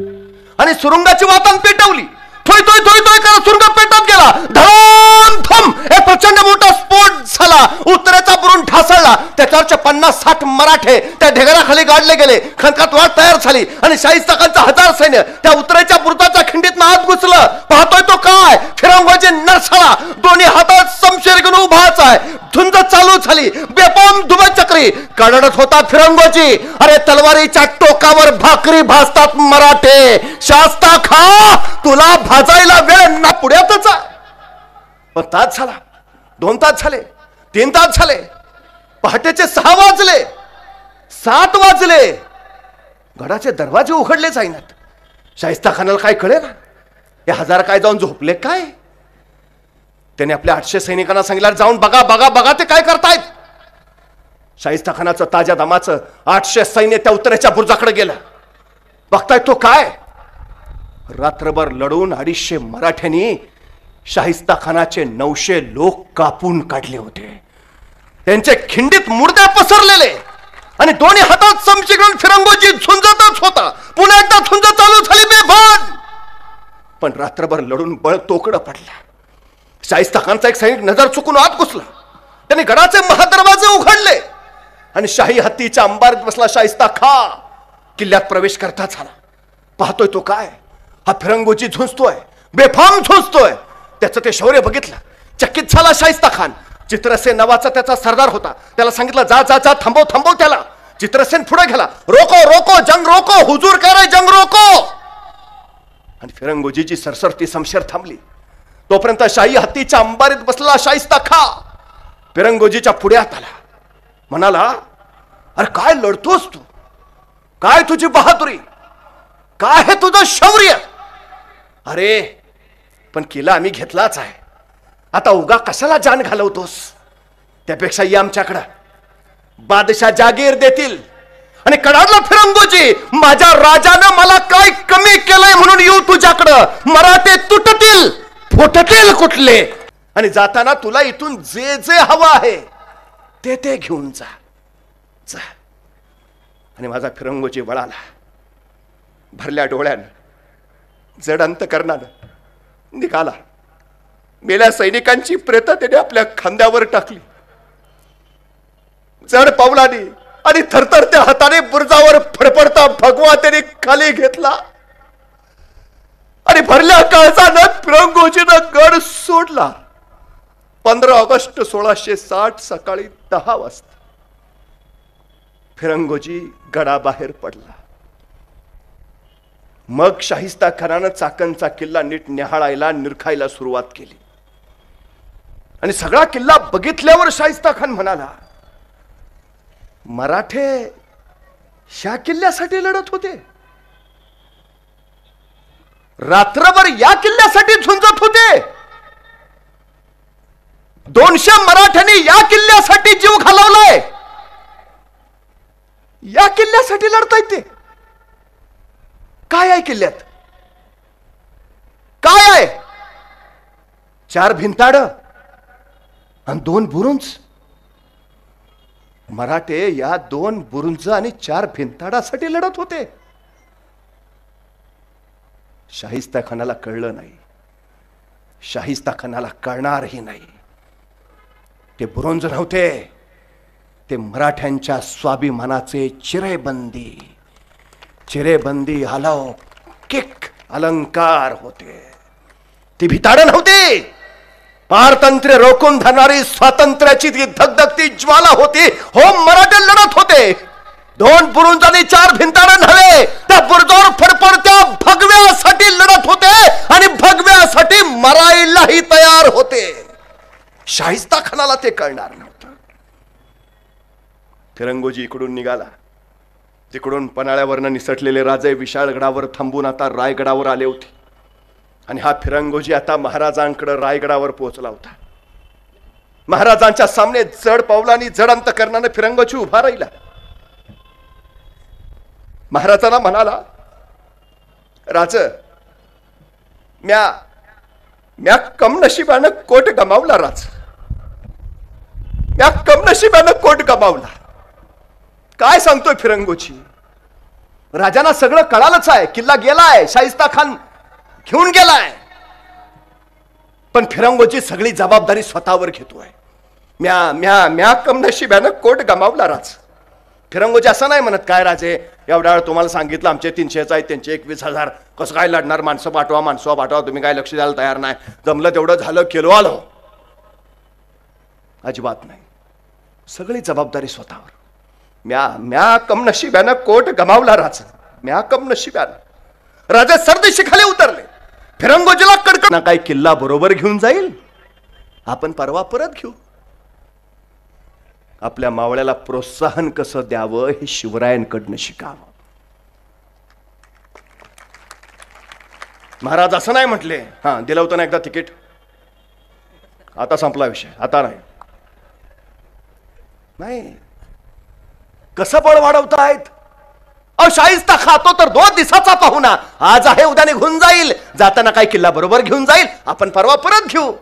आणि सुरुंगाची वातान पेटवली. थोय थोय थोय थोय करत सुरुंग पेटत गेला. धम धम एक प्रचंड मोठा स्फोट झाला. उत्तरेचा बुरुज ढासळला. त्याच्यावरचे 50-60 मराठे त्या ढेगराखाली गाडले गेले. खणकात वाट तयार झाली आणि शाहिस्ता खानचा 1000 सैन्य त्या उत्तरेच्या बुरुजाच्या खिंडीत आत घुसलं. पाहतोय तो काय, फिरंगोजी नरसाळा दोन्ही हातात शमशेर घेऊन उभाच आहे. धुंद चालू झाली. बेपाम धुमचक्री काढत होता फिरंगोजी. अरे तलवारीच्या टोकावर भाकरी भाजतात मराठे. शास्ता खा, तुला भाजायला वेळ ना पुढ्यातच. पण तास झाला, 2 तास झाले, 3 तास झाले, पहाटेचे 6 वाजले, 7 वाजले, गडाचे दरवाजे उघडले जाईनात. शाहिस्ता खानाला काय कळे ना, हे 1000 काय जाऊन झोपले काय. त्याने आपल्या 800 सैनिकांना सांगितलं जाऊन बघा बघा बघा ते काय करतायत. शाहिस्ता खानाचं ताज्या दमाचं 800 सैन्य त्या उत्तरेच्या बुरुजाकडे गेलं. बघताय तो काय, रात्रभर लढून 250 मराठ्यांनी शाहिस्ता खानाचे 900 लोक कापून काढले होते. त्यांचे खिंडीत मुर्दे पसरलेले आणि दोन्ही हातात चमचे घेऊन फिरंगोजी झुंजतच होता. पुन्हा एकदा झुंज चालू झाली बेभान. पण रात्रभर लढून बळ तोकडं पडला. शाहिस्ता खानचा एक सैनिक नजर चुकून आत घुसला. त्यांनी गडाचे महादरवाजे उघडले आणि शाही हत्तीच्या अंबारीत बसला शाहिस्ता खा किल्ल्यात प्रवेश करता झाला. पाहतोय तो काय, हा फिरंगोजी झुंजतोय, बेफाम झुंजतोय. त्याचं ते शौर्य बघितलं, चकित झाला शाहिस्ता खान. चित्रसेन नावाचा त्याचा सरदार होता. त्याला सांगितलं जा जा जा, थांबव थांबव त्याला. चित्रसेन पुढे गेला, रोको रोको जंग रोको, हुजूर कह रहे जंग रोको. आणि फिरंगोजीची सरसरती शमशेर थांबली. तोपर्यंत शाही हत्तीच्या अंबारीत बसला शाहिस्ता खा फिरंगोजीच्या पुढ्यात आला. म्हणाला अरे काय लढतोस तू, काय तुझी बहादुरी, काय हे तुझं शौर्य. अरे पण किल्ला आम्ही घेतलाच आहे, आता उगा कशाला जान घालवतोस. त्यापेक्षा ये आमच्याकडं, बादशाह जागीर देतील. आणि कडाडला फिरंगोजी, माझ्या राजानं मला काय कमी केलंय म्हणून येऊ तुझ्याकडं. मराठे तुटतील, फुटतील कुठले. आणि जाताना तुला इथून जे जे हवं आहे ते ते घेऊन जा जा. आणि माझा फिरंगोजी वळाला. भरल्या डोळ्यानं, जड अंतकरणानं निघाला. मेल्या सैनिकांची प्रेत त्याने आपल्या खांद्यावर टाकली. जड पावलाने आणि थरथरत्या हाताने बुरुजावर फडफडता भगवा त्याने खाली घेतला. आणि भरल्या काळजानं फिरंगोजीनं गड सोडला. 15 ऑगस्ट 1660 सकाळी 10 वाजता फिरंगोजी गडाबाहेर पडला. मग शाहिस्ता खानानं चाकणचा किल्ला नीट निहाळायला निरखायला सुरुवात केली. आणि सगळा किल्ला बघितल्यावर शाहिस्ता खान म्हणाला मराठे ह्या किल्ल्यासाठी लढत होते, रात्रभर या किल्ल्यासाठी झुंजत होते. 200 मराठ्यांनी या किल्ल्यासाठी जीव घालवलाय, या किल्ल्यासाठी लढतायत ते. काय आहे किल्ल्यात, काय आहे. 4 भिंताड आणि 2 बुरुज. मराठे या 2 बुरुज आणि 4 भिंताडासाठी लढत होते. शाहिस्ता खानाला कळलं नाही, शाहिस्ता खानाला कळणारही नाही. ते बुरंज नव्हते, ते मराठ्यांच्या स्वाभिमानाचे चिरेबंदी अलौकिक अलंकार होते. ती भिताडं नव्हती, पारतंत्र्य रोखून धरणारी स्वातंत्र्याची ती धगधगती ज्वाला होती. हो, मराठे लढत होते. 2 बुरुज आणि 4 भिंताडं नव्हे, त्या बुरुजावर फडफडत्या भगव्यासाठी लढत होते आणि भगव्यासाठी मरायलाही तयार होते. शाहिस्ता खानाला ते कळणार नव्हतं. फिरंगोजी इकडून निघाला, तिकडून पन्हाळ्यावरनं निसटलेले राजे विशाळगडावर थांबून आता रायगडावर आले होते. आणि हा फिरंगोजी आता महाराजांकडे रायगडावर पोहोचला होता. महाराजांच्या सामने जड पावलांनी जड अंतकरणाने फिरंगोजी उभा राहिला. महाराजांना म्हणाला, राज, म्या कमनशिबानं कोट गमावला. राज, म्या कमनशिबानं कोट गमावला. काय सांगतोय फिरंगोजी? राजांना सगळं कळालंच आहे, किल्ला गेलाय, शाहिस्ता खान घेऊन गेलाय. पण फिरंगोजी सगळी जबाबदारी स्वतःवर घेतोय. म्या कमनशिबानं कोट गमावला. राज, फिरंगोजी असं नाही म्हणत, काय राजे, एवढ्या वेळ तुम्हाला सांगितलं आमचे 300 आहेत, त्यांचे 21,000, कसं काय लढणार, माणसं पाठवा, तुम्ही काय लक्ष द्यायला तयार नाही, जमलं तेवढं झालं, केलो आलो. अजिबात नाही, सगळी जबाबदारी स्वतःवर. म्या कमनशिबानं कोट गमावला. राज, म्या कमनशिबानं. राजे सरदेशी खाली उतरले. फिरंगोजीला कडकड, काय किल्ला बरोबर घेऊन जाईल, आपण परवा परत घेऊ. आपल्या मावळ्याला प्रोत्साहन कसं द्यावं हे शिवरायांकडनं शिकावं. महाराज असं नाही म्हटले, हा दिलं होतं ना एकदा तिकीट, आता संपला विषय, आता नाही. कसं बळ वाढवतायत? शाहिस्ता खातो तर 2 दिवसाचा पाहुणा, आज आहे उद्या निघून जाईल, जाताना काय किल्ला बरोबर घेऊन जाईल, आपण परवा परत घेऊ.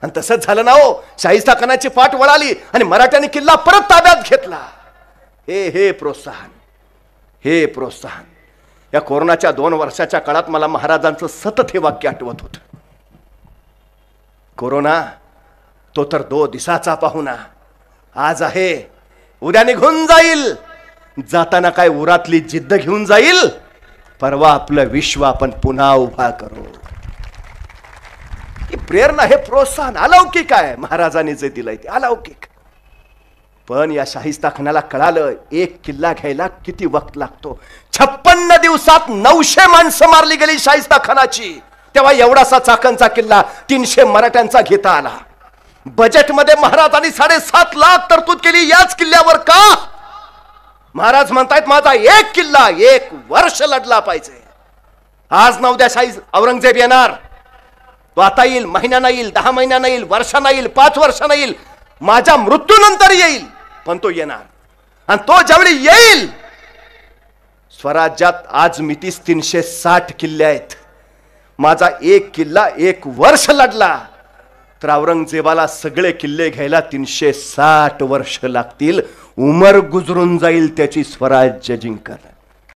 आणि तसंच झालं ना हो. शाहिस्ता खानाची पाठ वळाली आणि मराठ्यांनी किल्ला परत ताब्यात घेतला. हे प्रोत्साहन. या कोरोनाच्या 2 वर्षाच्या काळात मला महाराजांचं सतत हे वाक्य आठवत होतं. कोरोना तो तर 2 दिवसाचा पाहुणा, आज आहे उद्या निघून जाईल, जाताना काय उरातली जिद्द घेऊन जाईल, परवा आपलं विश्व आपण पुन्हा उभा करू. ही प्रेरणा, हे प्रोत्साहन अलौकिक आहे. महाराजांनी जे दिलंय ते अलौकिक. पण या शाहिस्ता खानाला कळालं, एक किल्ला घ्यायला किती वक्त लागतो. 56 दिवसात 900 माणसं मारली गेली शाहिस्ता खानाची. तेव्हा एवढासा चाकणचा किल्ला 300 मराठ्यांचा घेता आला. बजेटमध्ये महाराजांनी 7.5 लाख तरतूद केली याच किल्ल्यावर. का? महाराज म्हणतायत, माझा एक किल्ला 1 वर्ष लढला पाहिजे. आज ना उद्या औरंगजेब येणार. तो आता येईल, महिन्यानं येईल, 10 महिन्यानं येईल, वर्षानं येईल, 5 वर्षानं येईल, माझ्या मृत्यूनंतर येईल, पण तो येणार. आणि तो ज्यावेळी येईल, स्वराज्यात आज मितीस 360 किल्ले आहेत. माझा एक किल्ला 1 वर्ष लढला तर औरंगजेबाला सगळे किल्ले घ्यायला 360 वर्ष लागतील. उमर गुजरून जाईल त्याची स्वराज्य जिंकण्यात.